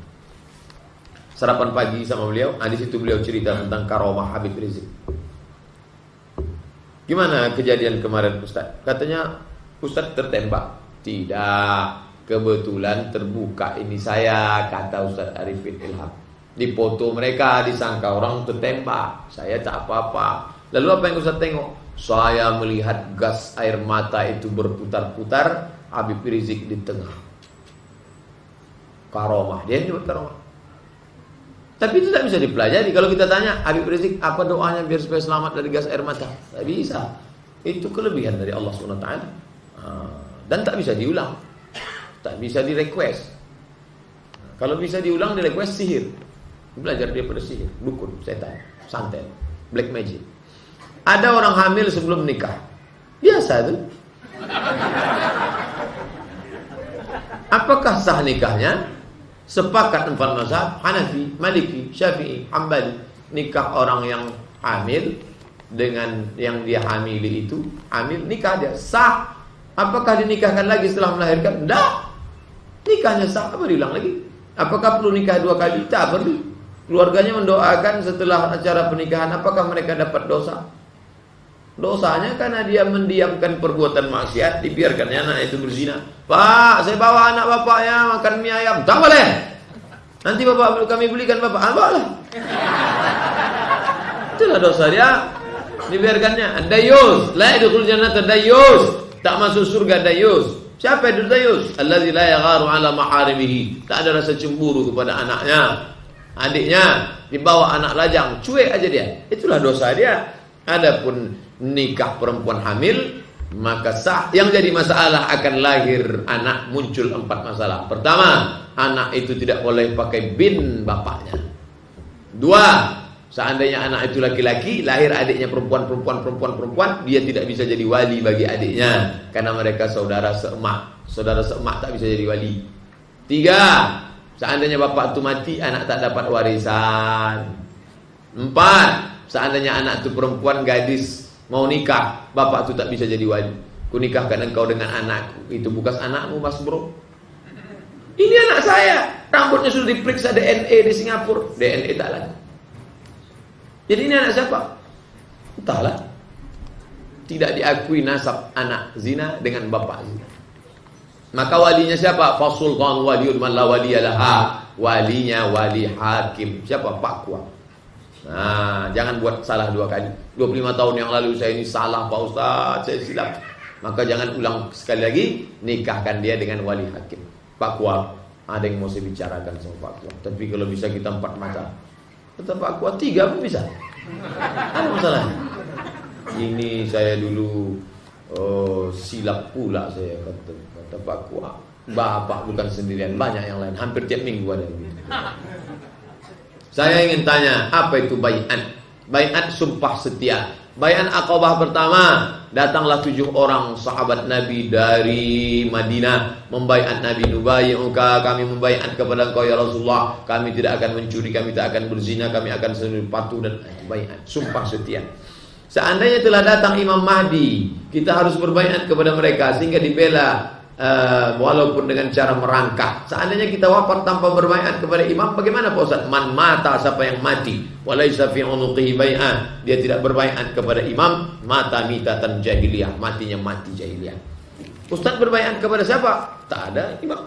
sarapan pagi sama beliau. Di situ beliau cerita tentang karomah Habib Rizik. Gimana kejadian kemarin Ustaz? Katanya Ustaz tertembak. Tidak, kebetulan terbuka ini saya, kata Ustaz Arifin Ilham. Di foto mereka disangka orang tertembak. Saya tak apa-apa. Lalu apa yang Ustaz tengok? Saya melihat gas air mata itu berputar-putar, Habib Rizik di tengah. Karomah, dia nyebut karomah. Tapi itu tak bisa dipelajari. Kalau kita tanya Habib Rizik apa doanya biar supaya selamat dari gas air mata, tak bisa. Itu kelebihan dari Allah SWT. Dan tak bisa diulang, tak bisa di request. Kalau bisa diulang, di request sihir. Belajar dia pada sihir, dukun, setan, santet, black magic. Ada orang hamil sebelum nikah, biasa tuh. Apakah sah nikahnya? Sepakat 4 mazhab, Hanafi, Maliki, Syafi'i, Hambali. Nikah orang yang hamil dengan yang dia hamili itu, hamil, nikah dia sah. Apakah dinikahkan lagi setelah melahirkan? Tidak. Nikahnya sah, apa diulang lagi? Apakah perlu nikah 2 kali? Tak perlu. Keluarganya mendoakan setelah acara pernikahan. Apakah mereka dapat dosa? Dosanya karena dia mendiamkan perbuatan maksiat, dibiarkannya anak itu berzina. Pak, saya bawa anak bapaknya makan mie ayam. Tak boleh. Nanti bapak kami belikan bapak. Bawalah. Itulah dosa dia. Dibiarkannya. Dayus, la yadkhulul jannata dayus. Tak masuk surga dayus. Siapa itu dayus? Allazi la yagharu ala maharimihi. Tak ada rasa cemburu kepada anaknya. Adiknya dibawa anak lajang, cuek aja dia. Itulah dosa dia. Adapun nikah perempuan hamil, maka sah. Yang jadi masalah akan lahir anak, muncul 4 masalah. Pertama, anak itu tidak boleh pakai bin bapaknya. 2, seandainya anak itu laki-laki, lahir adiknya perempuan, dia tidak bisa jadi wali bagi adiknya karena mereka saudara seemak. Saudara seemak tak bisa jadi wali. 3, seandainya bapak itu mati, anak tak dapat warisan. 4, seandainya anak itu perempuan gadis mau nikah, bapak itu tak bisa jadi wali. Ku nikahkan engkau dengan anakku. Itu bukan anakmu, mas bro. Ini anak saya. Rambutnya sudah diperiksa DNA di Singapura. DNA tak lagi. Jadi ini anak siapa? Entahlah. Tidak diakui nasab anak zina dengan bapak zina. Maka walinya siapa? Fasultan waliyun man la waliyalaha. Walinya wali hakim. Siapa? Pak Kuat. Nah, jangan buat salah 2 kali. 25 tahun yang lalu saya ini salah Pak Ustaz, saya silap. Maka jangan ulang sekali lagi. Nikahkan dia dengan wali hakim. Pak Kuat, ada yang mau saya bicarakan sama Pak Kuat. Tapi kalau bisa kita 4 mata. Kata Pak Kuat 3 pun bisa. Apa masalahnya? Ini saya dulu silap pula saya kata Pak Kuat. Bapak bukan sendirian, banyak yang lain. Hampir tiap minggu ada begitu. Saya ingin tanya, apa itu bai'at? Bai'at sumpah setia. Bai'at Aqabah pertama, datanglah 7 orang sahabat Nabi dari Madinah membai'at Nabi. Nubai'uka, kami membai'at kepada engkau ya Rasulullah. Kami tidak akan mencuri, kami tak akan berzina, kami akan selalu patuh dan bai'at, sumpah setia. Seandainya telah datang Imam Mahdi, kita harus berbai'at kepada mereka sehingga dibela. Walaupun dengan cara merangkak. Seandainya kita wafat tanpa berbaiat kepada imam, bagaimana Pak Ustaz? Man mata, siapa yang mati, walaysa fi unuqihi bai'ah, dia tidak berbaiat kepada imam, mata mitatan jahiliyah, matinya mati jahiliyah. Ustaz berbaiat kepada siapa? Tak ada imam.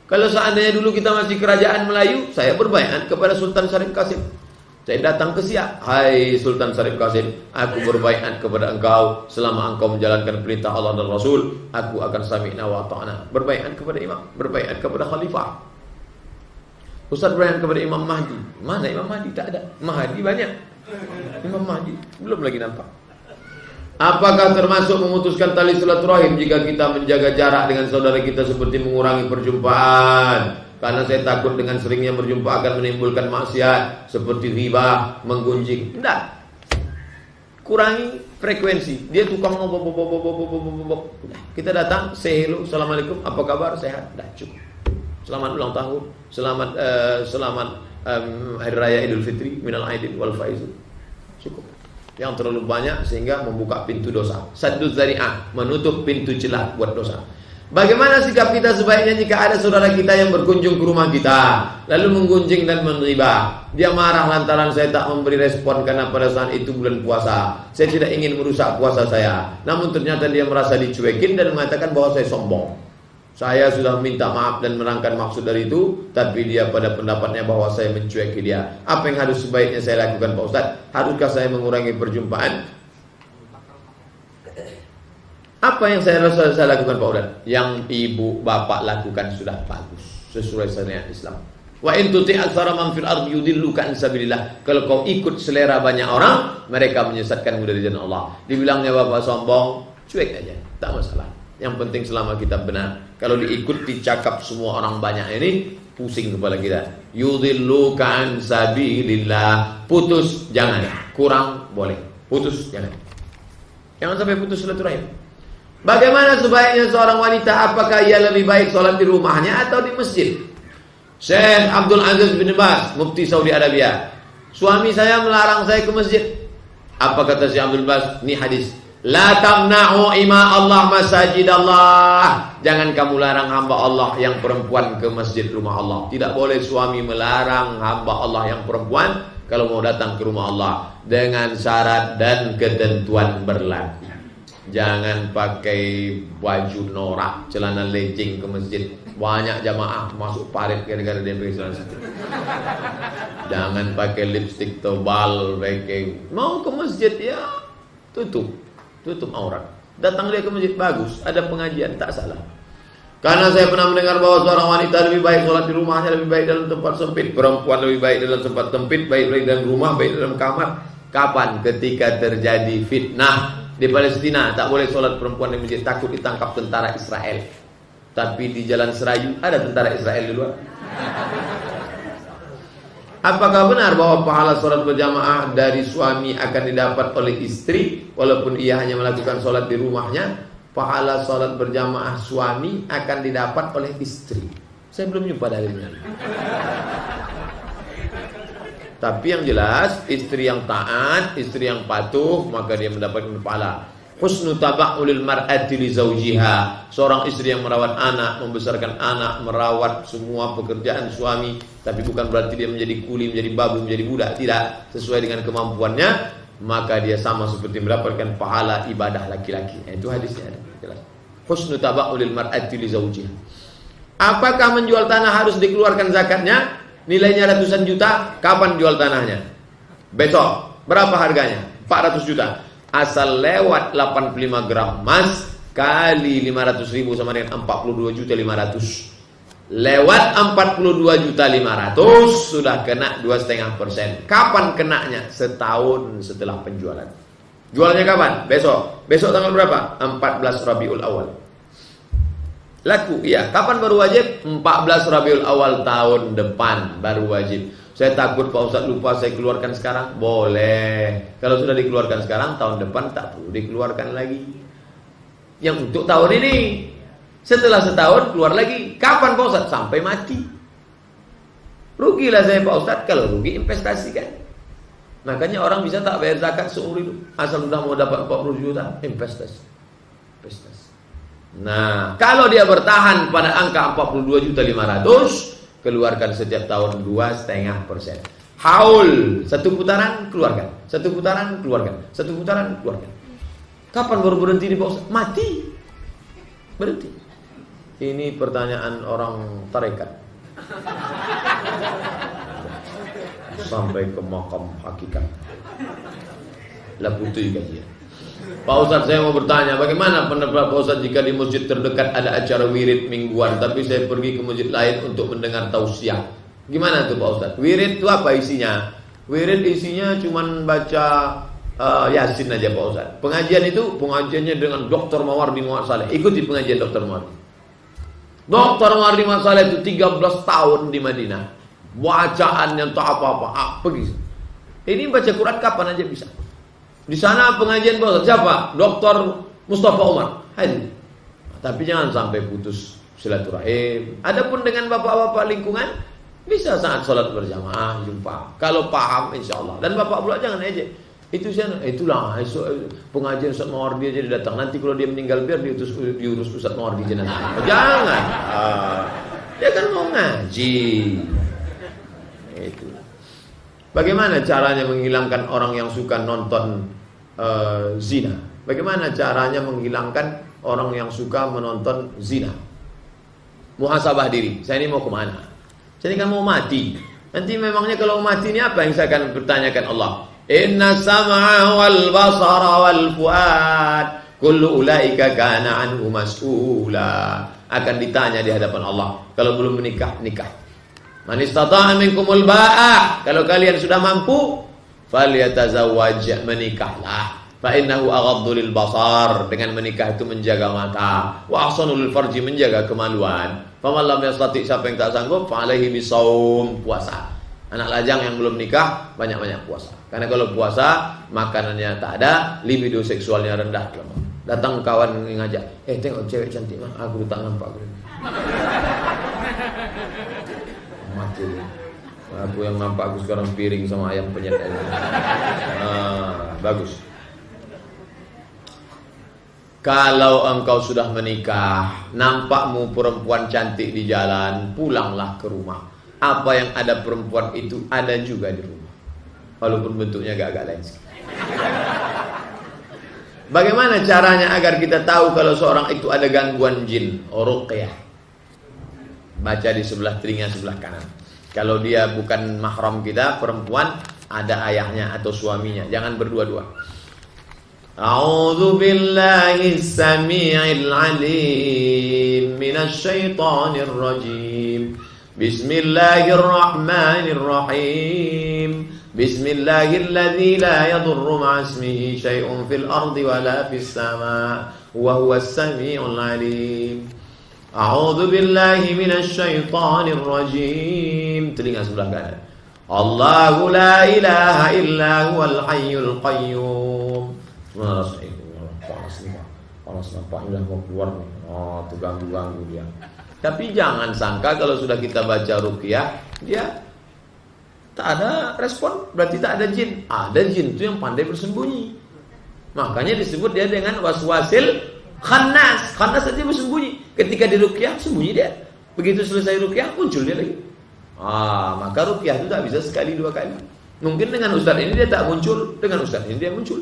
Kalau seandainya dulu kita masih kerajaan Melayu, saya berbaiat kepada Sultan Syarif Qasim. Saya datang ke Siak, hai Sultan Syarif Qasim, aku berbaiat kepada engkau selama engkau menjalankan perintah Allah dan Rasul, aku akan sami'na wa ta'na. Berbaiat kepada imam, berbaiat kepada khalifah. Ustaz berbaiat kepada Imam Mahdi. Mana Imam Mahdi? Tak ada. Mahdi banyak. Imam Mahdi belum lagi nampak. Apakah termasuk memutuskan tali silaturahim jika kita menjaga jarak dengan saudara kita seperti mengurangi perjumpaan? Karena saya takut dengan seringnya berjumpa akan menimbulkan maksiat seperti riba, menggunjing. Tidak. Kurangi frekuensi. Dia tukang ngobok. Kita datang, say hello, assalamualaikum, apa kabar, sehat, dah cukup. Selamat ulang tahun, selamat hari raya Idul Fitri, minal aidin wal faizin. Cukup. Yang terlalu banyak sehingga membuka pintu dosa. Sadduz zari'ah, menutup pintu celah buat dosa. Bagaimana sikap kita sebaiknya jika ada saudara kita yang berkunjung ke rumah kita, lalu menggunjing dan menghibah? Dia marah lantaran saya tak memberi respon karena pada saat itu bulan puasa. Saya tidak ingin merusak puasa saya. Namun ternyata dia merasa dicuekin dan mengatakan bahwa saya sombong. Saya sudah minta maaf dan menerangkan maksud dari itu, tapi dia pada pendapatnya bahwa saya mencueki dia. Apa yang harus sebaiknya saya lakukan Pak Ustaz? Haruskah saya mengurangi perjumpaan? Apa yang saya rasa saya lakukan Pak Ustaz? Yang ibu bapak lakukan sudah bagus, sesuai syariat Islam. Wa in tuti' aktsara man fil ardi yudilluka an sabilillah. Kalau kau ikut selera banyak orang, mereka menyesatkanmu dari jalan Allah. Dibilangnya bapak sombong, cuek aja, tak masalah. Yang penting selama kita benar. Kalau diikuti cakap semua orang banyak ini, pusing kepala kita. Yudilluka an sabilillah. Putus jangan, kurang boleh. Putus jangan. Jangan sampai putus silaturahim. Bagaimana sebaiknya seorang wanita? Apakah ia lebih baik sholat di rumahnya atau di masjid? Syekh Abdul Aziz bin Baz, Mufti Saudi Arabia. Suami saya melarang saya ke masjid. Apa kata Syekh Abdul Baz? Ini hadis. La tamna'u ima Allah masajid Allah. Jangan kamu larang hamba Allah yang perempuan ke masjid rumah Allah. Tidak boleh suami melarang hamba Allah yang perempuan kalau mau datang ke rumah Allah, dengan syarat dan ketentuan berlaku. Jangan pakai baju norak, celana legging ke masjid. Banyak jamaah masuk parit gara-gara dia pakai celana situ. Jangan pakai lipstik tebal, mau ke masjid ya tutup aurat. Datang dia ke masjid bagus, ada pengajian, tak salah. Karena saya pernah mendengar bahwa seorang wanita lebih baik sholat di rumahnya, lebih baik dalam tempat sempit. Perempuan lebih baik dalam tempat sempit, baik dalam rumah, baik dalam kamar. Kapan? Ketika terjadi fitnah di Palestina, tak boleh sholat perempuan di masjid, takut ditangkap tentara Israel. Tapi di Jalan Serayu ada tentara Israel di luar. Apakah benar bahwa pahala sholat berjamaah dari suami akan didapat oleh istri walaupun ia hanya melakukan sholat di rumahnya? Pahala sholat berjamaah suami akan didapat oleh istri. Saya belum jumpa dalilnya. Tapi yang jelas, istri yang taat, istri yang patuh, maka dia mendapatkan pahala. Husnu taba'ulil mar'ati li zawjiha. Seorang istri yang merawat anak, membesarkan anak, merawat semua pekerjaan suami, tapi bukan berarti dia menjadi kuli, menjadi babu, menjadi budak. Tidak, sesuai dengan kemampuannya, maka dia sama seperti mendapatkan pahala ibadah laki-laki. Itu hadisnya ada, jelas. Husnu taba'ulil mar'ati li zawjiha. Apakah menjual tanah harus dikeluarkan zakatnya? Nilainya ratusan juta. Kapan jual tanahnya? Besok. Berapa harganya? 400 juta. Asal lewat 85 gram emas kali 500 ribu sama dengan 42.500.000. Lewat 42.500.000 sudah kena 2,5%. Kapan kenanya? Setahun setelah penjualan. Jualnya kapan? Besok. Besok tanggal berapa? 14 Rabiul Awal. Laku, iya. Kapan baru wajib? 14 Rabiul Awal tahun depan baru wajib. Saya takut Pak Ustaz lupa saya keluarkan sekarang. Boleh. Kalau sudah dikeluarkan sekarang, tahun depan tak perlu dikeluarkan lagi. Yang untuk tahun ini. Setelah setahun keluar lagi. Kapan Pak Ustaz? Sampai mati. Rugilah saya Pak Ustaz. Kalau rugi investasikan. Makanya orang bisa tak bayar zakat seumur hidup. Asal sudah mau dapat 40 juta, investasi. Nah, kalau dia bertahan pada angka 42.500.000, keluarkan setiap tahun 2,5%. Haul, satu putaran keluarkan, satu putaran keluarkan, satu putaran keluarkan. Kapan baru berhenti nih Pak Ustaz? Mati. Berhenti. Ini pertanyaan orang tarekat. Sampai ke makam hakikat. Lah putih kajian. Pak Ustaz, saya mau bertanya, bagaimana pendapat Pak Ustaz jika di masjid terdekat ada acara wirid mingguan, tapi saya pergi ke masjid lain untuk mendengar tausiah? Gimana tuh Pak Ustaz? Wirid itu apa isinya? Wirid isinya cuman baca Yasin aja Pak Ustaz. Pengajian itu, pengajiannya dengan Dr. Mawardi Muhammad Saleh. Ikuti pengajian Dr. Mawardi. Dr. Mawardi Muhammad Saleh itu 13 tahun di Madinah. Bacaan yang tak apa-apa. Pergi. Ini baca Quran kapan aja bisa. Di sana pengajian Pak Ustaz siapa? Dr. Mustafa Umar. Hadir. Tapi jangan sampai putus silaturahim. Adapun dengan bapak-bapak lingkungan, bisa saat sholat berjamaah jumpa. Kalau paham insya Allah. Dan bapak pula jangan ejek. Itu itulah pengajian Ustaz Mawardi aja dia datang. Nanti kalau dia meninggal biar diurus Ustaz Mawardi jenazah. Jangan. Dia kan mau ngaji. Itu. Bagaimana caranya menghilangkan orang yang suka nonton zina? Bagaimana caranya menghilangkan orang yang suka menonton zina? Muhasabah diri. Saya ini mau kemana? Saya ini kan mau mati. Nanti memangnya kalau mati ini apa yang saya akan bertanyakan Allah? Inna sam'a wal basara wal fuad kullu ulaika kana anhu mas'ula. Akan ditanya di hadapan Allah. Kalau belum menikah, nikah. Man istata'a minkumul ba'ah. Kalau kalian sudah mampu, falyatazawwaj, menikahlah. Fa innahu aghaddu lil basar. Dengan menikah itu menjaga mata. Wa ahsanu lil farji, menjaga kemaluan. Faman lam yastati, siapa yang tak sanggup, fa alaihi bisawm, puasa. Anak lajang yang belum nikah banyak-banyak puasa. Karena kalau puasa makanannya tak ada, libido seksualnya rendah. Datang kawan ngajak, tengok cewek cantik mah, aku tak nampak. Mati. Aku yang nampak aku sekarang piring sama ayam penyet aja. Bagus. Kalau engkau sudah menikah, nampakmu perempuan cantik di jalan, pulanglah ke rumah. Apa yang ada perempuan itu ada juga di rumah, walaupun bentuknya agak lain sedikit. Bagaimana caranya agar kita tahu kalau seorang itu ada gangguan jin? Ruqyah. Baca di sebelah telinga sebelah kanan. Kalau dia bukan mahram kita, perempuan, ada ayahnya atau suaminya. Jangan berdua-dua. A'udzu billahi samii'il 'aliim minasy syaithanir rajim. Bismillahirrahmanirrahim. Bismillahilladzi la yadurru ma'a ismihi syai'un fil ardi wa la fis sama' wa huwas samii'ul 'aliim. A'udzu billahi minasy syaithanir rajim. Telinga sebelah kanan. Allahu la ilaha illa huwal hayyul qayyum. Panas nampaknya mau keluar nih. Itu ganggu dia. Tapi jangan sangka kalau sudah kita baca ruqyah, dia tak ada respon, berarti tak ada jin. Ada jin itu yang pandai bersembunyi. Makanya disebut dia dengan waswasil khannas. Khannas saja bersembunyi. Ketika di ruqyah, sembunyi dia. Begitu selesai ruqyah, muncul dia lagi. Maka ruqyah itu tak bisa sekali dua kali. Mungkin dengan ustaz ini dia tak muncul, dengan ustaz ini dia muncul.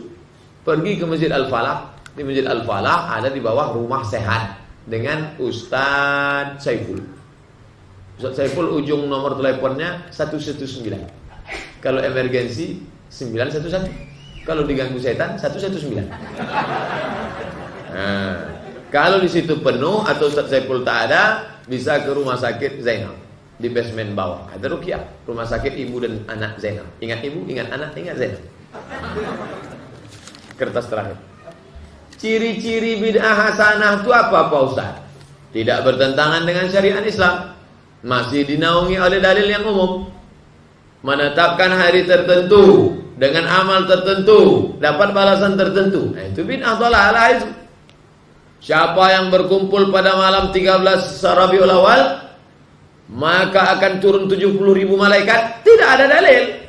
Pergi ke Masjid Al-Falah. Di Masjid Al-Falah ada di bawah rumah sehat dengan Ustaz Saiful. Ustaz Saiful ujung nomor teleponnya 119. Kalau emergensi 911. Kalau diganggu setan 119. Kalau di situ penuh atau Ustaz Saiful tak ada, bisa ke rumah sakit Zainal di basement bawah. Ada ruqyah, rumah sakit ibu dan anak Zainal. Ingat ibu, ingat anak, ingat Zainal. Kertas terakhir. Ciri-ciri bid'ah hasanah itu apa Pak Ustaz? Tidak bertentangan dengan syariat Islam. Masih dinaungi oleh dalil yang umum. Menetapkan hari tertentu dengan amal tertentu, dapat balasan tertentu. Itu bid'ah dhalalah itu. Siapa yang berkumpul pada malam 13 Rabiul Awal, maka akan turun 70.000 malaikat. Tidak ada dalil.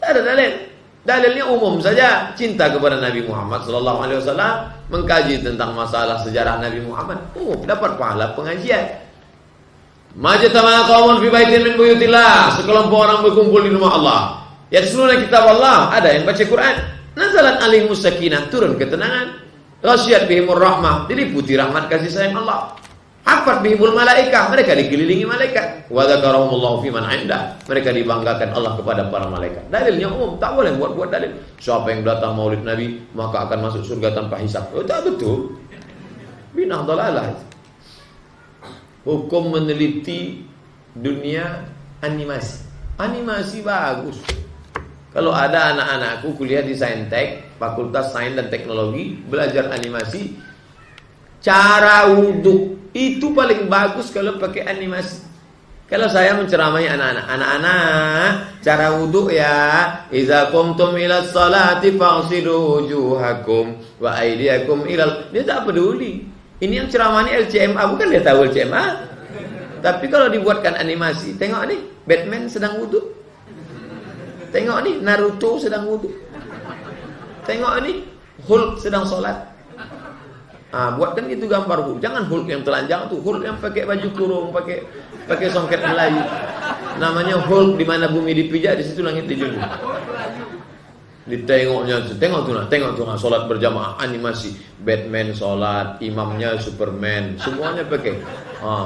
Tak ada dalil. Dalilnya umum saja, cinta kepada Nabi Muhammad SAW, mengkaji tentang masalah sejarah Nabi Muhammad, dapat pahala pengajian. Majtama'a qaumun fi baitin min buyutillah, sekelompok orang berkumpul di rumah Allah. Yatluna kitab Allah, ada yang baca Quran. Nazalat alaihimus sakinah, turun ketenangan. Ghasyiyat bihimur rahmah, diliputi rahmat kasih sayang Allah. Hafat bihimul malaikah, mereka dikelilingi malaikat. Wa dzakarahumullahu fi man 'indah, mereka dibanggakan Allah kepada para malaikat. Dalilnya umum, tak boleh buat dalil. Siapa yang datang Maulid Nabi maka akan masuk surga tanpa hisab. Tak betul. Bid'ah dhalalah. Hukum meneliti dunia animasi. Animasi bagus. Kalau ada anak-anakku kuliah di Saintek, Fakultas Sains dan Teknologi, belajar animasi, cara wudhu itu paling bagus kalau pakai animasi. Kalau saya menceramahi anak-anak, cara wudhu ya, iza qumtum ila sholati faghsilu wujuhakum wa aydiyakum ilal. Dia tak peduli. Ini yang ceramahnya LCMA, bukan dia tahu LCMA. Tapi kalau dibuatkan animasi, tengok nih, Batman sedang wudhu. Tengok nih, Naruto sedang wudhu. Tengok ini, Hulk sedang sholat. Buatkan gitu gambar Hulk. Jangan Hulk yang telanjang tuh, Hulk yang pakai baju kurung, pakai songket Melayu. Namanya Hulk, di mana bumi dipijak, di situ langit dijunjung. Tengok tuh nah, sholat berjamaah animasi, Batman sholat, imamnya Superman, semuanya pakai.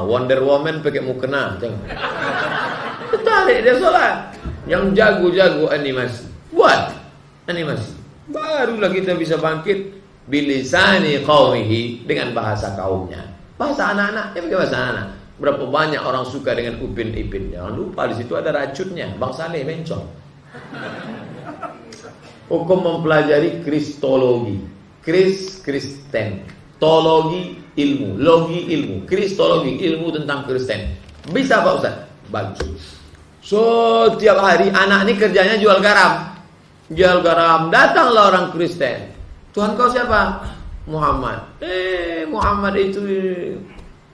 Wonder Woman pakai mukena, tengok. Tertarik dia sholat. Yang jago-jago animasi, buat animasi. Barulah kita bisa bangkit bilisani qaumihi, dengan bahasa kaumnya. Bahasa anak-anak, dia pakai bahasa anak. Berapa banyak orang suka dengan Upin Ipin. Jangan lupa di situ ada racunnya, Bang Saleh mencong. Hukum mempelajari kristologi. Kristen. Tologi ilmu, logi ilmu. Kristologi ilmu tentang Kristen. Bisa Pak Ustaz? Bagus. Setiap hari anak ini kerjanya jual garam. Jual garam, datanglah orang Kristen. Tuhan kau siapa? Muhammad. Muhammad itu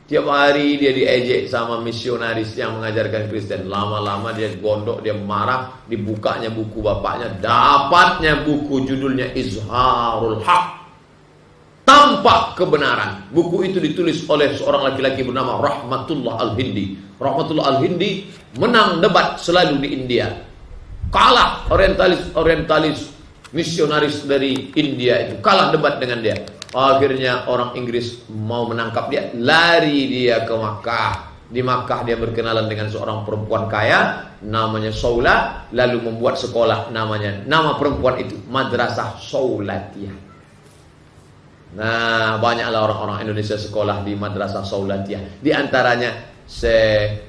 tiap hari dia diejek sama misionaris yang mengajarkan Kristen. Lama-lama dia gondok, dia marah. Dibukanya buku bapaknya, dapatnya buku judulnya Izharul Haq, tampak kebenaran. Buku itu ditulis oleh seorang laki-laki bernama Rahmatullah Al-Hindi. Rahmatullah Al-Hindi menang debat selalu di India. Kalah orientalis misionaris dari India itu, kalah debat dengan dia. Akhirnya orang Inggris mau menangkap dia, lari dia ke Makkah. Di Makkah dia berkenalan dengan seorang perempuan kaya namanya Saula, lalu membuat sekolah nama perempuan itu Madrasah Saulatiyah. Nah, banyaklah orang-orang Indonesia sekolah di Madrasah Saulatiyah. Di antaranya Syekh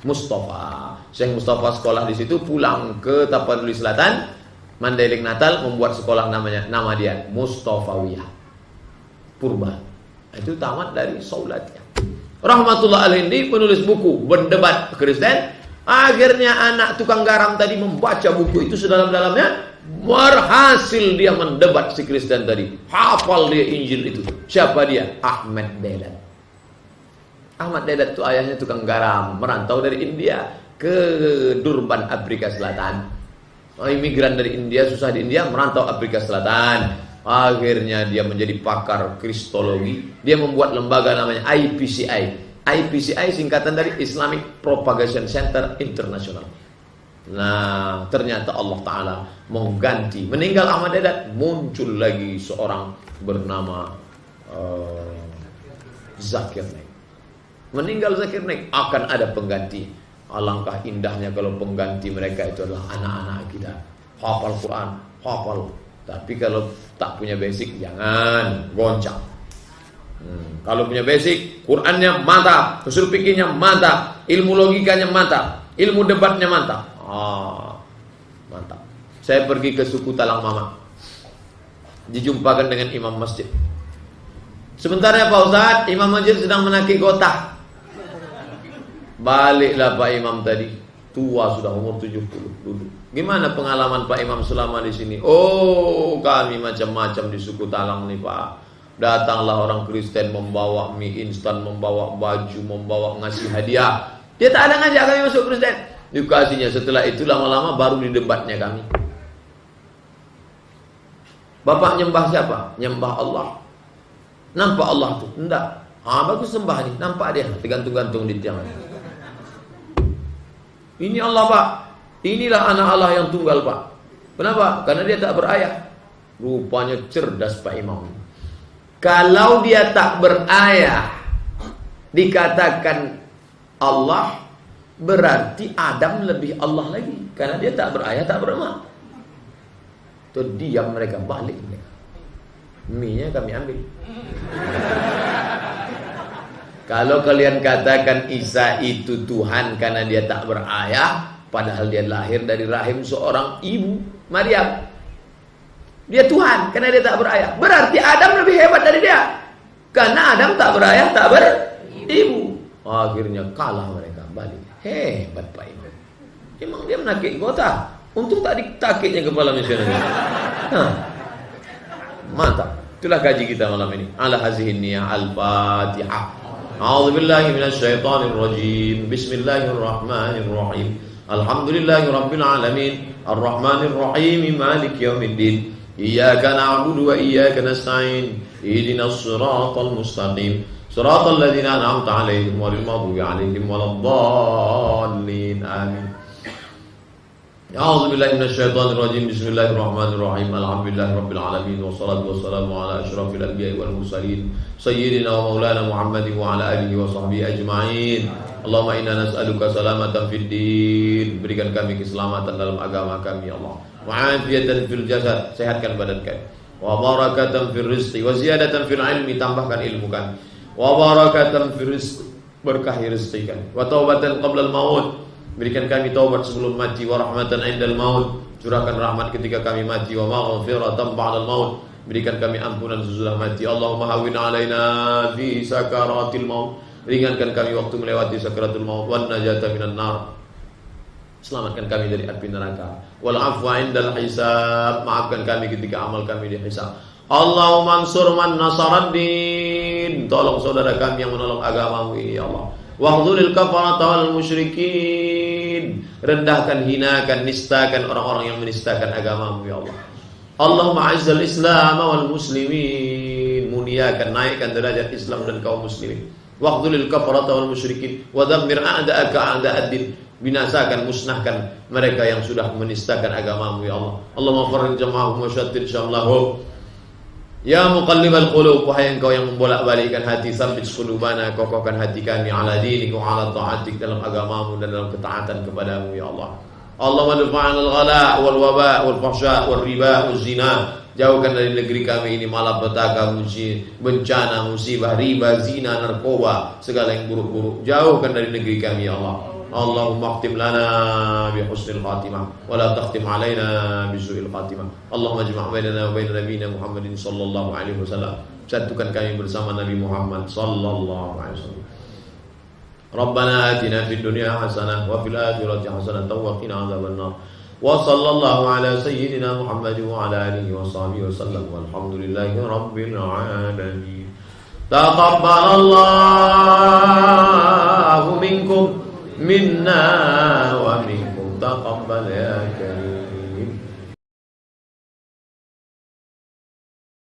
Mustafa sekolah di situ, pulang ke Tapanuli Selatan, Mandailing Natal, membuat sekolah nama dia Mustafawiyah Purba. Itu tamat dari Saulatiyah. Rahmatullah Al-Hindi penulis buku berdebat Kristen. Akhirnya anak tukang garam tadi membaca buku itu sedalam-dalamnya, berhasil dia mendebat si Kristen tadi. Hafal dia Injil itu. Siapa dia? Ahmad Dedat. Ahmad Dedat itu ayahnya tukang garam, merantau dari India ke Durban, Afrika Selatan. Imigran dari India, susah di India, merantau Afrika Selatan. Akhirnya dia menjadi pakar kristologi. Dia membuat lembaga namanya IPCI. IPCI singkatan dari Islamic Propagation Center International. Nah, ternyata Allah Ta'ala mengganti. Meninggal Ahmad Dedat, muncul lagi seorang bernama Zakir Naik. Meninggal Zakir Naik, akan ada pengganti. Alangkah indahnya kalau pengganti mereka itu adalah anak-anak kita. Hafal Quran, hafal. Tapi kalau tak punya basic, jangan goncang. Kalau punya basic, Qurannya mantap, usul fikihnya mantap, ilmu logikanya mantap, ilmu debatnya mantap. Mantap. Saya pergi ke suku Talang Mama, dijumpakan dengan imam masjid. Sebentar ya Pak Ustaz, imam masjid sedang menakik gotah. Baliklah Pak Imam tadi, tua sudah umur 70 dulu. Gimana pengalaman Pak Imam selama di sini? Oh, kami macam-macam di suku Talang nih Pak. Datanglah orang Kristen membawa mie instan, membawa baju, membawa ngasih hadiah. Dia tak ada ngajak kami masuk Kristen. Dikasihnya, setelah itu lama-lama baru didebatnya kami. Bapak nyembah siapa? Nyembah Allah. Nampak Allah tuh? Enggak. Bagus sembah nih, nampak dia tergantung-gantung di tiang. Ini Allah Pak. Inilah anak Allah yang tunggal Pak. Kenapa? Karena dia tak berayah. Rupanya cerdas Pak Imam. Kalau dia tak berayah, dikatakan Allah, berarti Adam lebih Allah lagi. Karena dia tak berayah, tak beremak. Tuh diam mereka, balik mereka. Mie-nya kami ambil. Kalau kalian katakan Isa itu Tuhan karena dia tak berayah, padahal dia lahir dari rahim seorang ibu, Maryam. Dia Tuhan karena dia tak berayah. Berarti Adam lebih hebat dari dia. Karena Adam tak berayah, tak beribu. Akhirnya kalah mereka, balik. Hebat Pak Imam. Emang dia menakik kota. Untung tak ditakiknya kepala misioner. Mantap. Itulah kaji kita malam ini. Ala hazihin niyah al-Fatihah. A'udzubillahi minasyaitonirrajim. Bismillahirrahmanirrahim. Alhamdulillahirabbil alamin. Ar-Rahmanir Rahim, Malik Yaumiddin. Iyyaka na'budu wa iyyaka nasta'in. Ihdinas siratal mustaqim. Siratal ladzina an'amta 'alaihim ghairil maghdubi 'alaihim waladdallin. Amin. A'udzu billahi minasyaitonir rajim. Bismillahirrahmanirrahim. Alhamdulillahirabbil alamin wassalatu wassalamu ala asyrafil anbiya'i wal mursalin sayyidina wa maulana Muhammadin wa ala alihi wa sahbihi ajma'in. Allahumma inna nas'aluka salamatan fid din. Berikan kami keselamatan dalam agama kami ya Allah. Wa'afiyatan fil jasad, sehatkan badan kami. Wa barakatan fil rizqi wa ziyadatan fil ilmi, tambahkan ilmu kami. Wa barakatan fil rizqi, berkahi rezeki kami. Wa taubatan qabla al-maut, berikan kami taubat sebelum mati. Wa rahmatan indal maut, curahkan rahmat ketika kami mati. Wa maghfiratan ba'dal maut, berikan kami ampunan sesudah mati. Allahumma hawwin alaina fi sakaratil maut, ringankan kami waktu melewati sakaratul maut. Wan najata minan nar, selamatkan kami dari api neraka. Wal afwa indal hisab, maafkan kami ketika amal kami dihisab. Allahumma ansur man nasaraddin, tolong saudara kami yang menolong agamamu ini ya Allah. Wahdzulil kafarata wal musyrikin, rendahkan, hinakan, nistakan orang-orang yang menistakan agamamu ya Allah. Allahumma a'izzal islam wal muslimin, muliakan, naikkan derajat Islam dan kaum muslimin. Wahdzulil kafarata wal musyrikin wa dammir a'da'aka a'da'ad-din, binasakan, musnahkan mereka yang sudah menistakan agamamu ya Allah. Allahumma farrij jama'ahum wa shattit syamlahum. Ya muqallibal qulub, wahai engkau yang membolak-balikkan hati, tsabbit qulubana, kokohkan hati kami ala dinik wa ala ta'atik, dalam agamamu dan dalam ketaatan kepadamu ya Allah. Allahumma dafa'an al-ghala wal waba wal fahsya wal riba wal zina, jauhkan dari negeri kami ini malapetaka, bencana, musibah, riba, zina, narkoba, segala yang buruk-buruk, jauhkan dari negeri kami ya Allah. Allahumma khtim lana bi husnil khatimah wa la takhtim alaina bi su'il khatimah. Allahumma jma' bainana wa bain nabiyyina Muhammadin sallallahu alaihi wasallam, satukan kami bersama Nabi Muhammad sallallahu alaihi wasallam. Rabbana atina fid dunya hasanah wa fil akhirati hasanah wa qina adzabannar. Wa sallallahu ala sayyidina Muhammad wa ala alihi wa sahbihi wasallam. Walhamdulillahi rabbil alamin. Taqabbalallahu minkum minna wa minkum, taqabbal ya karim.